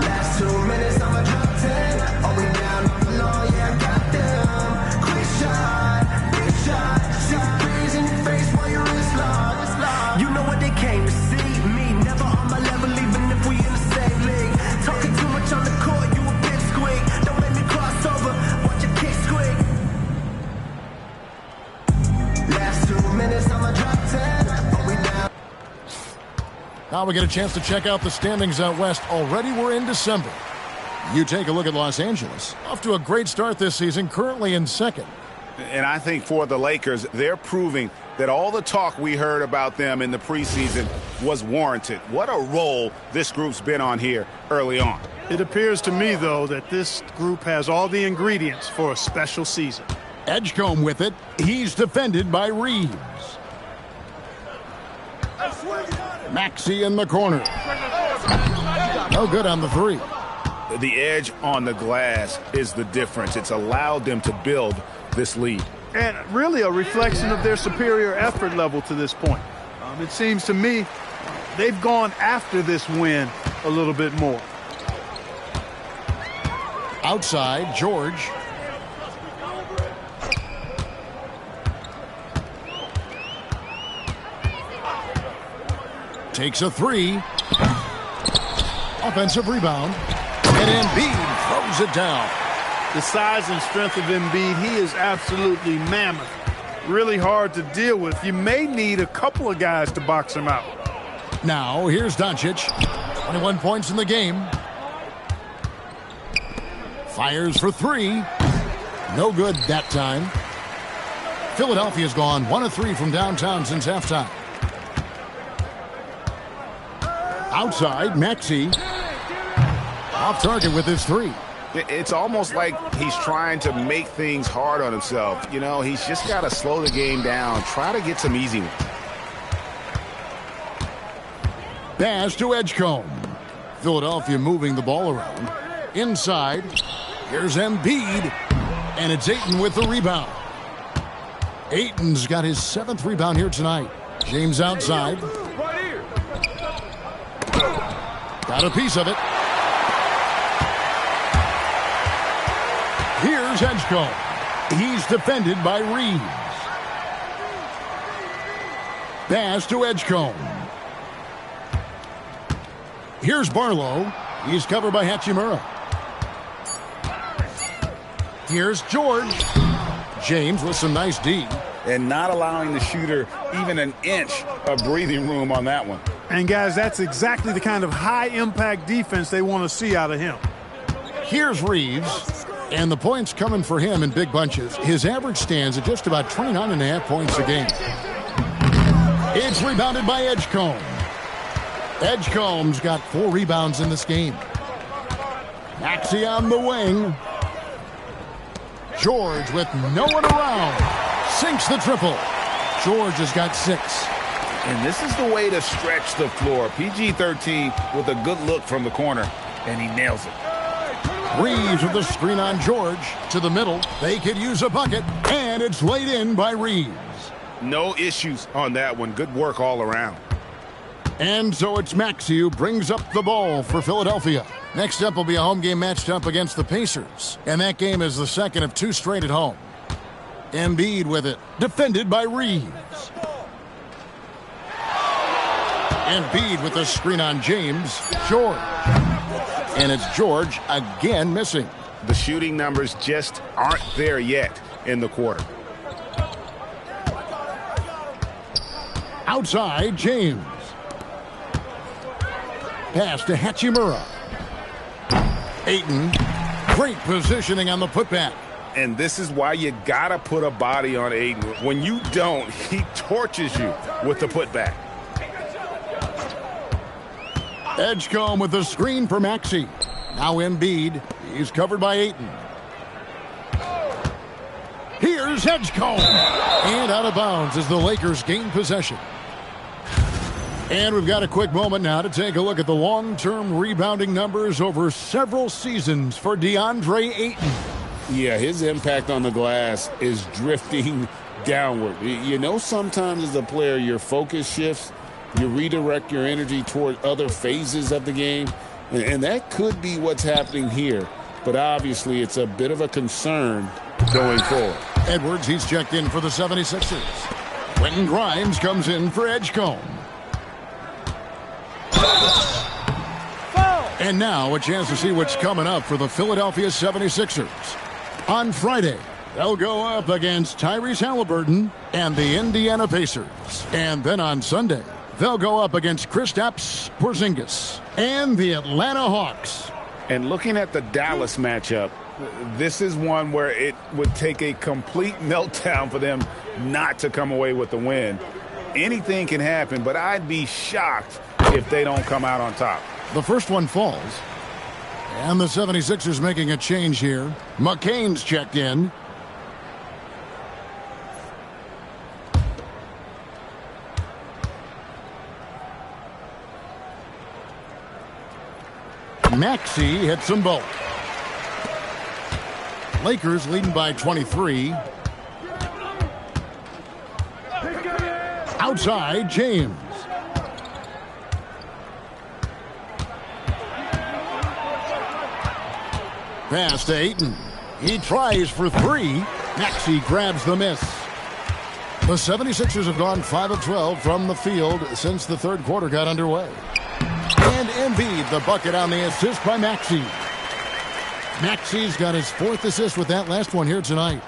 Last 2 minutes, I'ma drop 10. We down, I'm below, yeah, I got them. Quick shot, big shot. Freeze in your face while your wrist locked. You know what they came to see? Me, never on my level, even if we in the same league. Talking too much on the court, you a bit squeak. Don't make me cross over, watch your kick squeak. Last 2 minutes, I'ma drop 10. We down. Now we get a chance to check out the standings out west. Already we're in December. You take a look at Los Angeles. Off to a great start this season, currently in 2nd. And I think for the Lakers, they're proving that all the talk we heard about them in the preseason was warranted. What a role this group's been on here early on. It appears to me, though, that this group has all the ingredients for a special season. Edgecombe with it. He's defended by Reeves. Maxey in the corner. No good on the 3. The edge on the glass is the difference. It's allowed them to build this lead. And really a reflection of their superior effort level to this point. It seems to me they've gone after this win a little bit more. Outside, George. Takes a 3. Offensive rebound. And Embiid throws it down. The size and strength of Embiid, he is absolutely mammoth. Really hard to deal with. You may need a couple of guys to box him out. Now, here's Doncic. 21 points in the game. Fires for 3. No good that time. Philadelphia's gone 1 of 3 from downtown since halftime. Outside, Maxey. Off target with his 3. It's almost like he's trying to make things hard on himself. You know, he's just got to slow the game down, try to get some easy ones. Pass to Edgecombe. Philadelphia moving the ball around. Inside, here's Embiid. And it's Ayton with the rebound. Ayton's got his 7th rebound here tonight. James outside. Got a piece of it. Here's Edgecombe. He's defended by Reeves. Pass to Edgecombe. Here's Barlow. He's covered by Hachimura. Here's George. James with some nice D. And not allowing the shooter even an inch of breathing room on that one. And, guys, that's exactly the kind of high-impact defense they want to see out of him. Here's Reeves. And the points coming for him in big bunches. His average stands at just about 29.5 points a game. It's rebounded by Edgecombe. Edgecombe's got 4 rebounds in this game. Maxey on the wing. George with no one around. Sinks the triple. George has got 6. And this is the way to stretch the floor. PG-13 with a good look from the corner, and he nails it. Reeves with the screen on George. To the middle. They could use a bucket, and it's laid in by Reeves. No issues on that one. Good work all around. And so it's Maxey who brings up the ball for Philadelphia. Next up will be a home game matched up against the Pacers. And that game is the second of 2 straight at home. Embiid with it. Defended by Reeves. Embiid with the screen on James. George. And it's George again missing. The shooting numbers just aren't there yet in the quarter. Outside, James. Pass to Hachimura. Ayton. Great positioning on the putback. And this is why you got to put a body on Ayton. When you don't, he torches you with the putback. Edgecombe with the screen for Maxey. Now Embiid. He's covered by Ayton. Here's Edgecombe. And out of bounds as the Lakers gain possession. And we've got a quick moment now to take a look at the long-term rebounding numbers over several seasons for DeAndre Ayton. Yeah, his impact on the glass is drifting downward. You know, sometimes as a player, your focus shifts. You redirect your energy toward other phases of the game. And that could be what's happening here. But obviously, it's a bit of a concern going forward. Edwards, he's checked in for the 76ers. Quentin Grimes comes in for Edgecombe. And now a chance to see what's coming up for the Philadelphia 76ers. On Friday, they'll go up against Tyrese Halliburton and the Indiana Pacers. And then on Sunday, they'll go up against Kristaps Porzingis and the Atlanta Hawks. And looking at the Dallas matchup, this is one where it would take a complete meltdown for them not to come away with the win. Anything can happen, but I'd be shocked if they don't come out on top. The first one falls. And the 76ers making a change here. McCain's checked in. Maxey hits them both. Lakers leading by 23. Outside, James. Pass to Ayton. He tries for 3. Maxey grabs the miss. The 76ers have gone 5 of 12 from the field since the third quarter got underway. And Embiid, the bucket on the assist by Maxey. Maxey's got his 4th assist with that last one here tonight.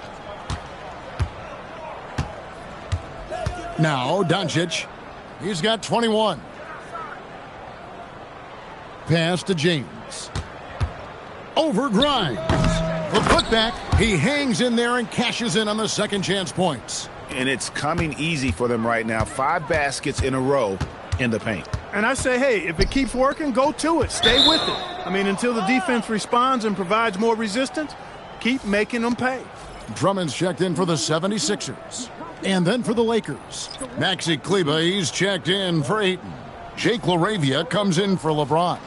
Now, Doncic. He's got 21. Pass to James. Over Grimes. The putback. He hangs in there and cashes in on the second chance points. And it's coming easy for them right now. 5 baskets in a row in the paint. And I say, hey, if it keeps working, go to it. Stay with it. I mean, until the defense responds and provides more resistance, keep making them pay. Drummond's checked in for the 76ers. And then for the Lakers. Maxi Kleber, he's checked in for Ayton. Jake LaRavia comes in for LeBron.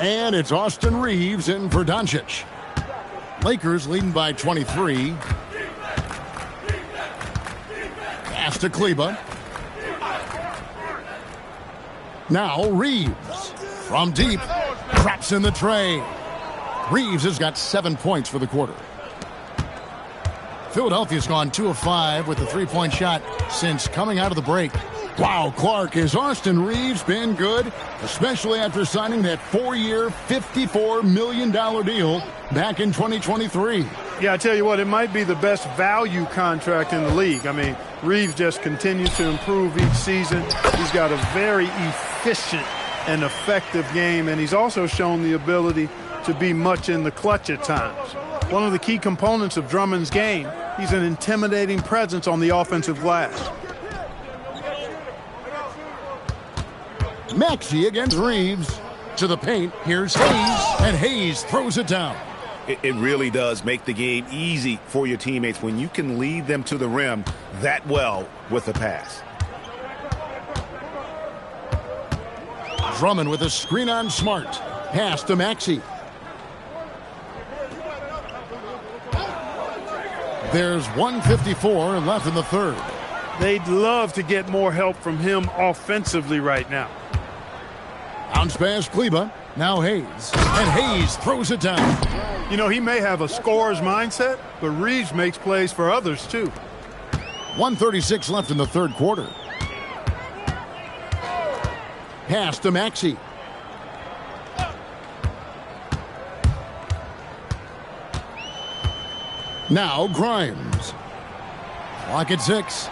And it's Austin Reeves in for Doncic. Lakers leading by 23. Pass to Kleber. Now Reeves from deep. Traps in the tray. Reeves has got 7 points for the quarter. Philadelphia's gone 2 of 5 with the 3-point shot since coming out of the break. Wow, Clark, has Austin Reeves been good, especially after signing that 4-year, $54 million deal back in 2023. Yeah, I tell you what, it might be the best value contract in the league. I mean, Reeves just continues to improve each season. He's got a very efficient and effective game, and he's also shown the ability to be much in the clutch at times. One of the key components of Drummond's game, he's an intimidating presence on the offensive glass. Maxey against Reeves. To the paint, here's Hayes, and Hayes throws it down. It really does make the game easy for your teammates when you can lead them to the rim that well with a pass. Drummond with a screen on Smart. Pass to Maxey. There's 1:54 left in the third. They'd love to get more help from him offensively right now. Bounce pass Kleba. Now Hayes. And Hayes throws it down. You know, he may have a scorer's mindset, but Reeves makes plays for others, too. 1:36 left in the third quarter. Pass to Maxey. Now Grimes. Clock at 6.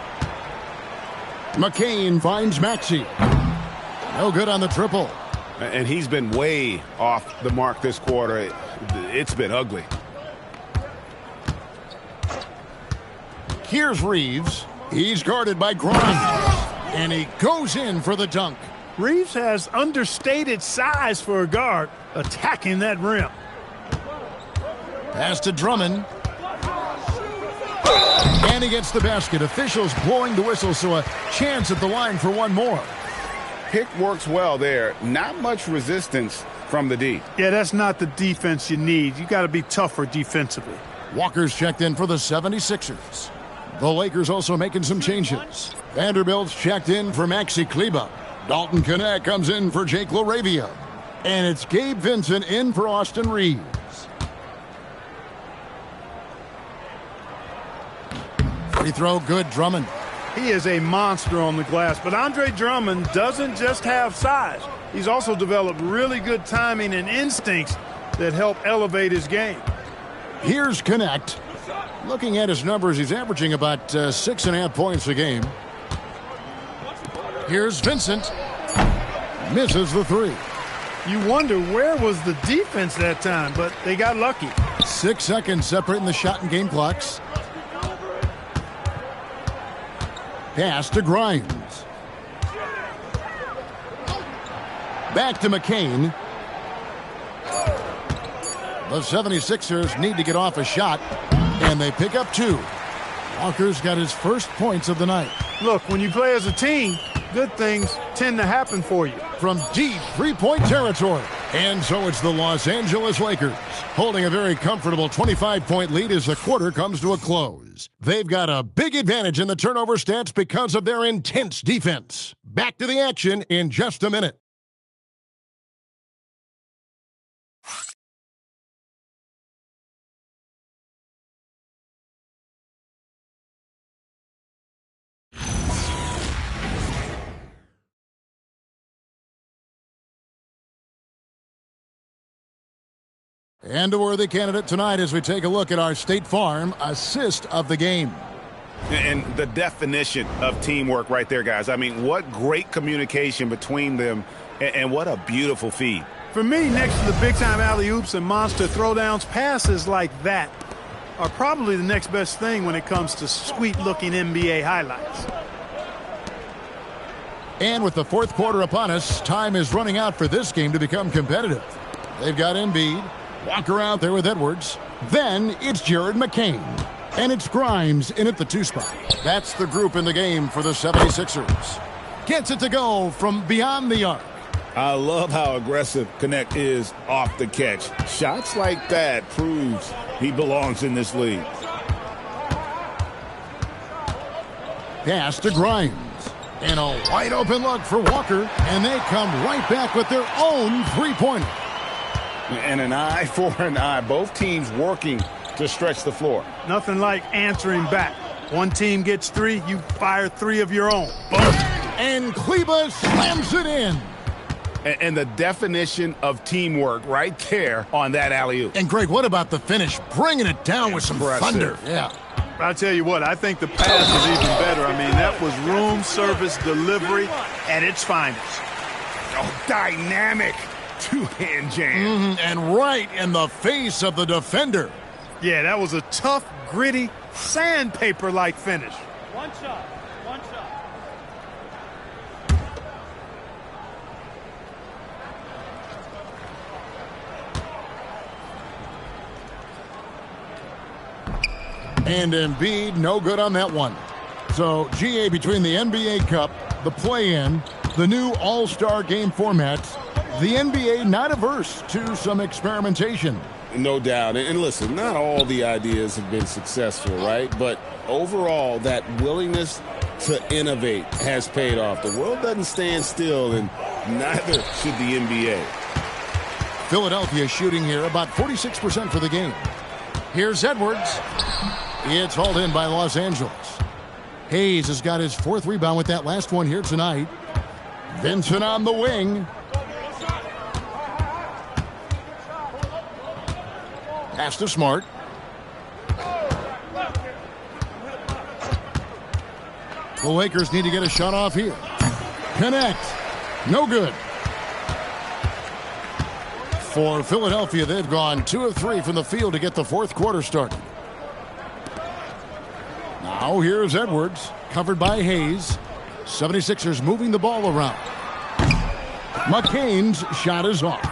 McCain finds Maxey. No good on the triple. And he's been way off the mark this quarter. It's been ugly. Here's Reeves. He's guarded by Grimes. And he goes in for the dunk. Reeves has understated size for a guard, attacking that rim. Pass to Drummond. And he gets the basket. Officials blowing the whistle, so a chance at the line for one more. Pick works well there. Not much resistance from the D. Yeah, that's not the defense you need. You got to be tougher defensively. Walker's checked in for the 76ers. The Lakers also making some changes. Vanderbilt's checked in for Maxi Kleba. Dalton Knecht comes in for Jake LaRavia. And it's Gabe Vincent in for Austin Reeves. Free throw good, Drummond. He is a monster on the glass, but Andre Drummond doesn't just have size. He's also developed really good timing and instincts that help elevate his game. Here's Knecht. Looking at his numbers, he's averaging about 6.5 points a game. Here's Vincent. Misses the three. You wonder where was the defense that time, but they got lucky. 6 seconds separating the shot and game clocks. Pass to Grimes. Back to McCain. The 76ers need to get off a shot, and they pick up 2. Walker's got his first points of the night. Look, when you play as a team, good things tend to happen for you. From deep three-point territory. And so it's the Los Angeles Lakers, holding a very comfortable 25-point lead as the quarter comes to a close. They've got a big advantage in the turnover stats because of their intense defense. Back to the action in just a minute. And a worthy candidate tonight as we take a look at our State Farm assist of the game. And the definition of teamwork right there, guys. I mean, what great communication between them, and what a beautiful feed. For me, next to the big-time alley-oops and monster throwdowns, passes like that are probably the next best thing when it comes to sweet-looking NBA highlights. And with the fourth quarter upon us, time is running out for this game to become competitive. They've got Embiid. Walker out there with Edwards. Then it's Jared McCain. And it's Grimes in at the 2 spot. That's the group in the game for the 76ers. Gets it to go from beyond the arc. I love how aggressive Knecht is off the catch. Shots like that proves he belongs in this league. Pass to Grimes. And a wide open look for Walker. And they come right back with their own three-pointer. And an eye for an eye. Both teams working to stretch the floor. Nothing like answering back. One team gets 3, you fire 3 of your own. Boom. And Kleba slams it in. And the definition of teamwork right there on that alley-oop. And, Greg, what about the finish? Bringing it down with some thunder. Yeah. I'll tell you what, I think the pass was even better. I mean, that was room service delivery at its finest. Oh, dynamic two-hand jam. And right in the face of the defender. Yeah, that was a tough, gritty, sandpaper-like finish. One shot. One shot. And Embiid, no good on that one. So, GA, between the NBA Cup, the play-in, the new All-Star game formats, the NBA not averse to some experimentation. No doubt. And listen, not all the ideas have been successful, right? But overall, that willingness to innovate has paid off. The world doesn't stand still, and neither should the NBA. Philadelphia shooting here about 46% for the game. Here's Edwards. It's hauled in by Los Angeles. Hayes has got his 4th rebound with that last one here tonight. Vincent on the wing. Pass to Smart. The Lakers need to get a shot off here. Connect. No good. For Philadelphia, they've gone 2 of 3 from the field to get the 4th quarter started. Now here's Edwards, covered by Hayes. 76ers moving the ball around. McCain's shot is off.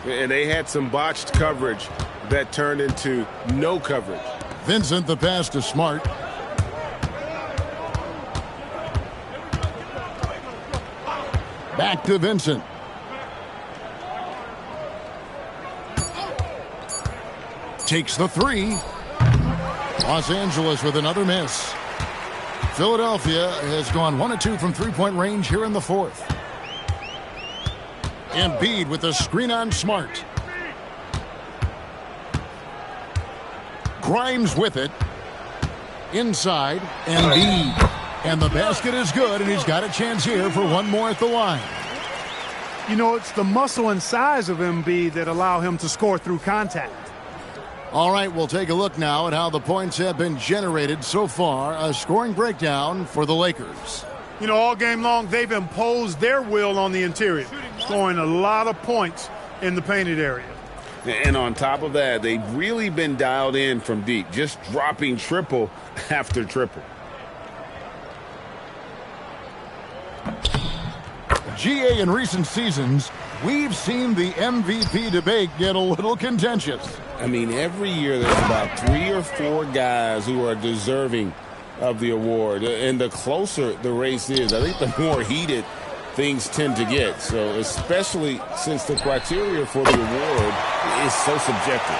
And they had some botched coverage that turned into no coverage. Vincent, the pass to Smart. Back to Vincent. Takes the 3. Los Angeles with another miss. Philadelphia has gone 1 of 2 from three-point range here in the 4th. Embiid with the screen on Smart. Grimes with it. Inside. Embiid. And the basket is good, and he's got a chance here for one more at the line. You know, it's the muscle and size of Embiid that allow him to score through contact. All right, we'll take a look now at how the points have been generated so far. A scoring breakdown for the Lakers. You know, all game long, they've imposed their will on the interior, scoring a lot of points in the painted area. And on top of that, they've really been dialed in from deep, just dropping triple after triple. GA, in recent seasons, we've seen the MVP debate get a little contentious. I mean, every year there's about 3 or 4 guys who are deserving of the award. And the closer the race is, I think the more heated things tend to get. So especially since the criteria for the award is so subjective.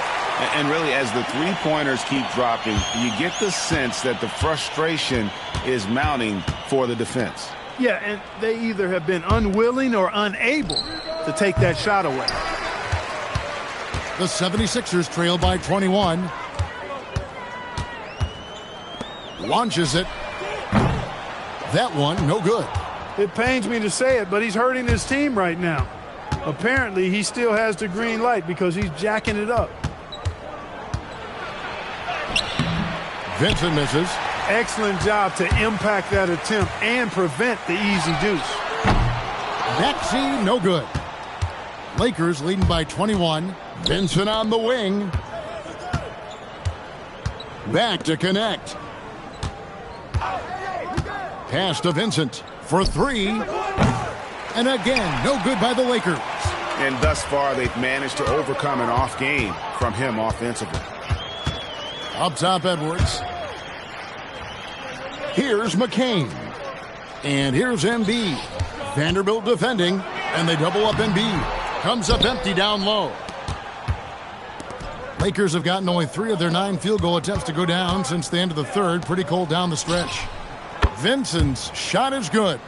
And really, as the three-pointers keep dropping, you get the sense that the frustration is mounting for the defense. Yeah, and they either have been unwilling or unable to take that shot away. The 76ers trail by 21. Launches it. That one, no good. It pains me to say it, but he's hurting his team right now. Apparently, he still has the green light because he's jacking it up. Vincent misses. Excellent job to impact that attempt and prevent the easy deuce. Maxey, no good. Lakers leading by 21. Vincent on the wing. Back to connect. Pass to Vincent for 3. And again, no good by the Lakers. And thus far, they've managed to overcome an off game from him offensively. Up top, Edwards. Here's McCain. And here's Embiid. Vanderbilt defending, and they double up Embiid. Comes up empty down low. Lakers have gotten only 3 of their 9 field goal attempts to go down since the end of the 3rd. Pretty cold down the stretch. Vincent's shot is good.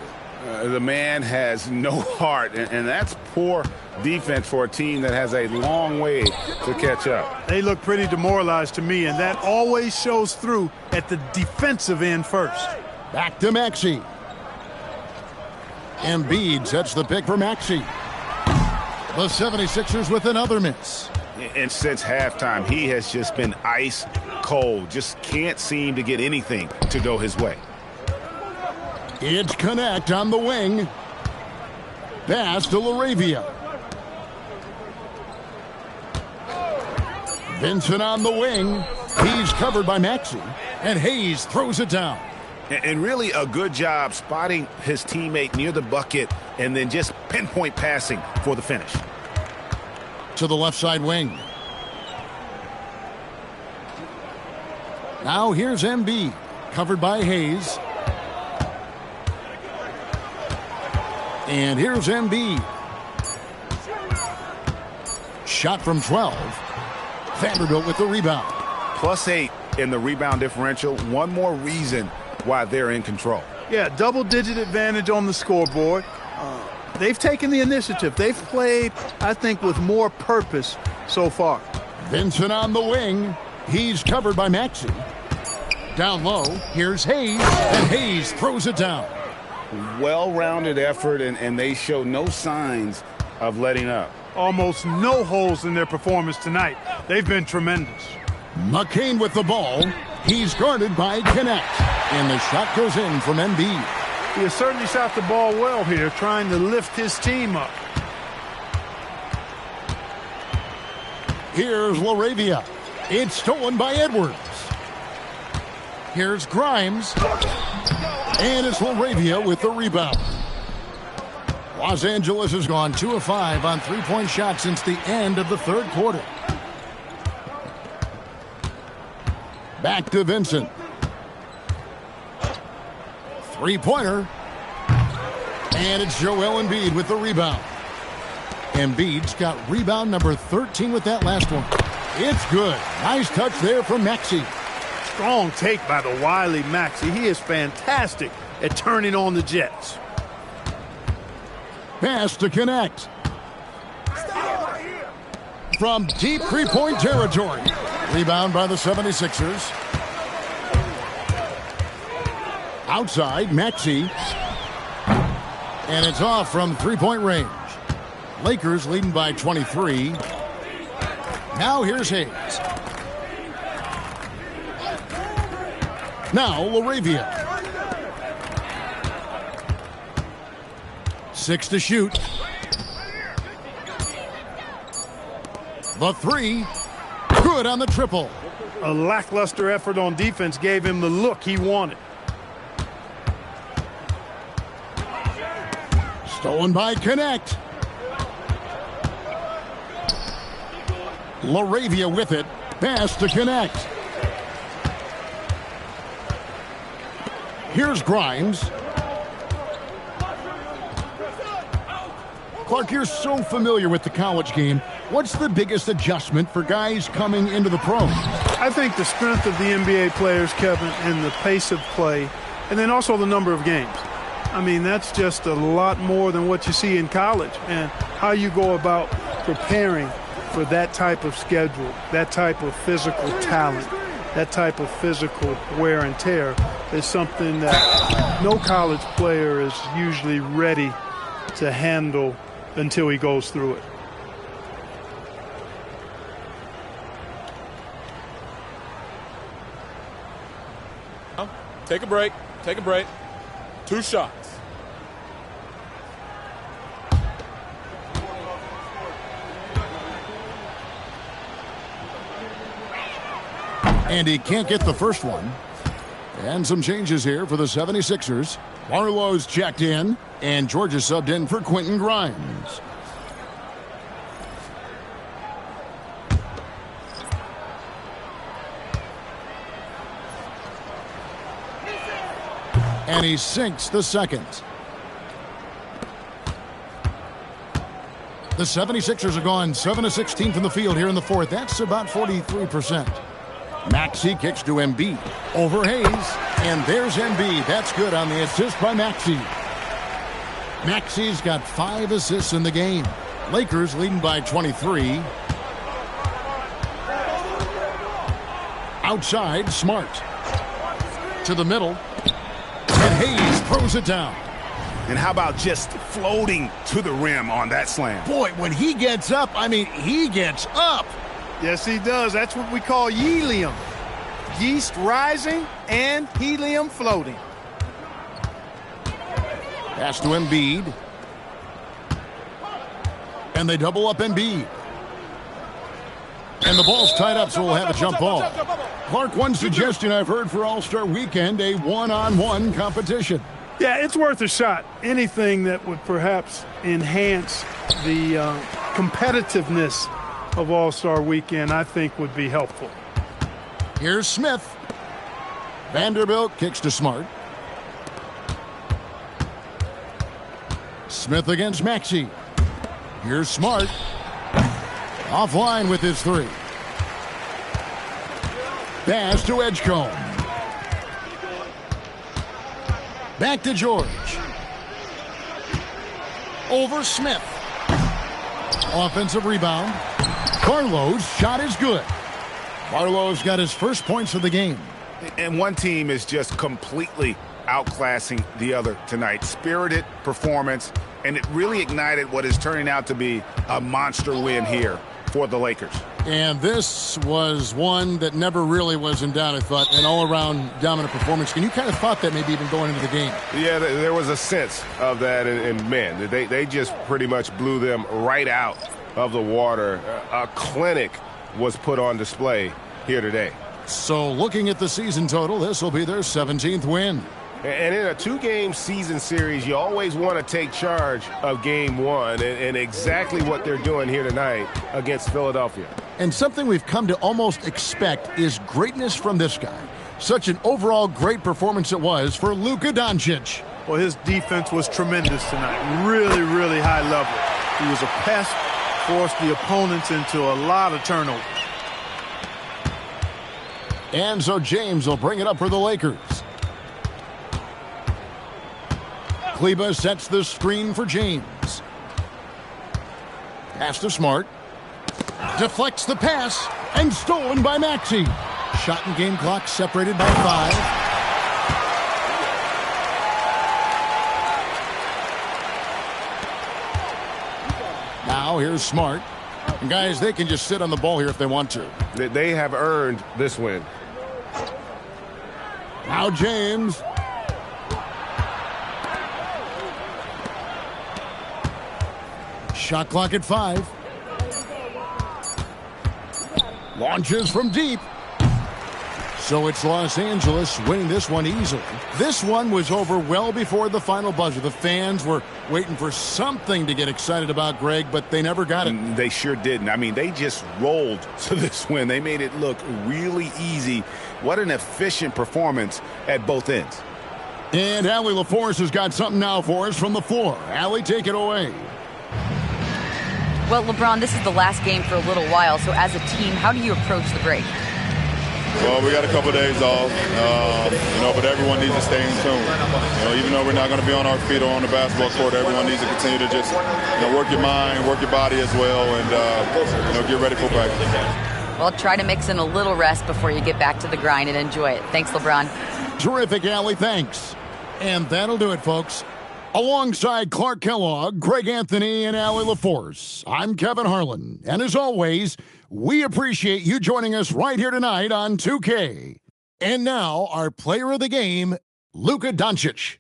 The man has no heart, and that's poor defense for a team that has a long way to catch up. They look pretty demoralized to me, and that always shows through at the defensive end first. Back to Maxey. Embiid sets the pick for Maxey. The 76ers with another miss. And since halftime, he has just been ice cold. Just can't seem to get anything to go his way. It's Connect on the wing. Pass to LaRavia. Vincent on the wing. He's covered by Maxey. And Hayes throws it down. And really a good job spotting his teammate near the bucket and then just pinpoint passing for the finish. To the left side wing. Now here's Embiid, covered by Hayes. And here's Embiid. Shot from 12. Vanderbilt with the rebound. +8 in the rebound differential. One more reason why they're in control. Yeah, double-digit advantage on the scoreboard. They've taken the initiative. They've played, I think, with more purpose so far. Vincent on the wing. He's covered by Maxey. Down low, here's Hayes, and Hayes throws it down. Well-rounded effort, and they show no signs of letting up. Almost no holes in their performance tonight. They've been tremendous. McCain with the ball. He's guarded by Connect. And the shot goes in from Embiid. He has certainly shot the ball well here, trying to lift his team up. Here's LaRavia. It's stolen by Edwards. Here's Grimes. And it's LaRavia with the rebound. Los Angeles has gone 2 of 5 on three-point shots since the end of the third quarter. Back to Vincent. Three-pointer. And it's Joel Embiid with the rebound. Embiid's got rebound number 13 with that last one. It's good. Nice touch there from Maxey. Strong take by the wily Maxey. He is fantastic at turning on the Jets. Pass to Connect. From deep three-point territory. Rebound by the 76ers. Outside, Maxey. And it's off from three-point range. Lakers leading by 23. Now here's Hayes. Now LaRavia. 6 to shoot. The three. Good on the triple. A lackluster effort on defense gave him the look he wanted. Stolen by Connect. LaRavia with it. Pass to Connect. Here's Grimes. Clark, you're so familiar with the college game. What's the biggest adjustment for guys coming into the pros? I think the strength of the NBA players, Kevin, and the pace of play, and then also the number of games. I mean, that's just a lot more than what you see in college, and how you go about preparing for that type of schedule, that type of physical talent, that type of physical wear and tear is something that no college player is usually ready to handle until he goes through it. Take a break. Take a break. 2 shots. And he can't get the first one. And some changes here for the 76ers. Barlow's checked in, and Georgia subbed in for Quentin Grimes. And he sinks the second. The 76ers have gone 7 of 16 from the field here in the fourth. That's about 43%. Maxey kicks to Embiid. Over Hayes. And there's Embiid. That's good on the assist by Maxey. Maxey's got 5 assists in the game. Lakers leading by 23. Outside, Smart. To the middle. And Hayes throws it down. And how about just floating to the rim on that slam? Boy, when he gets up, I mean, he gets up. Yes, he does. That's what we call helium. Yeast rising and helium floating. Pass to Embiid. And they double up Embiid. And the ball's tied up, so we'll have a jump ball. Clark, one suggestion I've heard for All-Star Weekend, a one-on-one competition. Yeah, it's worth a shot. Anything that would perhaps enhance the competitiveness of All-Star Weekend, I think, would be helpful. Here's Smith. Vanderbilt kicks to Smart. Smith against Maxey. Here's Smart. Offline with his three. Pass to Edgecombe. Back to George. Over Smith. Offensive rebound. Barlow's shot is good. Barlow's got his first points of the game. And one team is just completely outclassing the other tonight. Spirited performance, and it really ignited what is turning out to be a monster win here for the Lakers. And this was one that never really was in doubt, I thought, an all-around dominant performance. And you kind of thought that maybe even going into the game. Yeah, there was a sense of that, and man, they just pretty much blew them right out of the water. A clinic was put on display here today. So looking at the season total, this will be their 17th win. And in a two-game season series, you always want to take charge of game one, and exactly what they're doing here tonight against Philadelphia. And something we've come to almost expect is greatness from this guy. Such an overall great performance it was for Luka Doncic. Well, his defense was tremendous tonight. Really, really high level. He was a pest, forced the opponents into a lot of turnovers. And so James will bring it up for the Lakers. Kleba sets the screen for James. Pass to Smart. Deflects the pass and stolen by Maxey. Shot and game clock separated by 5. Now here's Smart. And guys, they can just sit on the ball here if they want to. They have earned this win. Now James. Shot clock at 5. Launches from deep. So it's Los Angeles winning this one easily. This one was over well before the final buzzer. The fans were waiting for something to get excited about, Greg, but they never got it. They sure didn't. I mean, they just rolled to this win. They made it look really easy. What an efficient performance at both ends. And Allie LaForce has got something now for us from the floor. Allie, take it away. Well, LeBron, this is the last game for a little while, so as a team, how do you approach the break? Well, we got a couple of days off, but everyone needs to stay in tune. Even though we're not going to be on our feet or on the basketball court, everyone needs to continue to just work your mind, work your body as well, and get ready for practice. Well, try to mix in a little rest before you get back to the grind and enjoy it. Thanks, LeBron. Terrific, Allie. Thanks. And that'll do it, folks. Alongside Clark Kellogg, Greg Anthony, and Allie LaForce, I'm Kevin Harlan. And as always, we appreciate you joining us right here tonight on 2K. And now, our player of the game, Luka Doncic.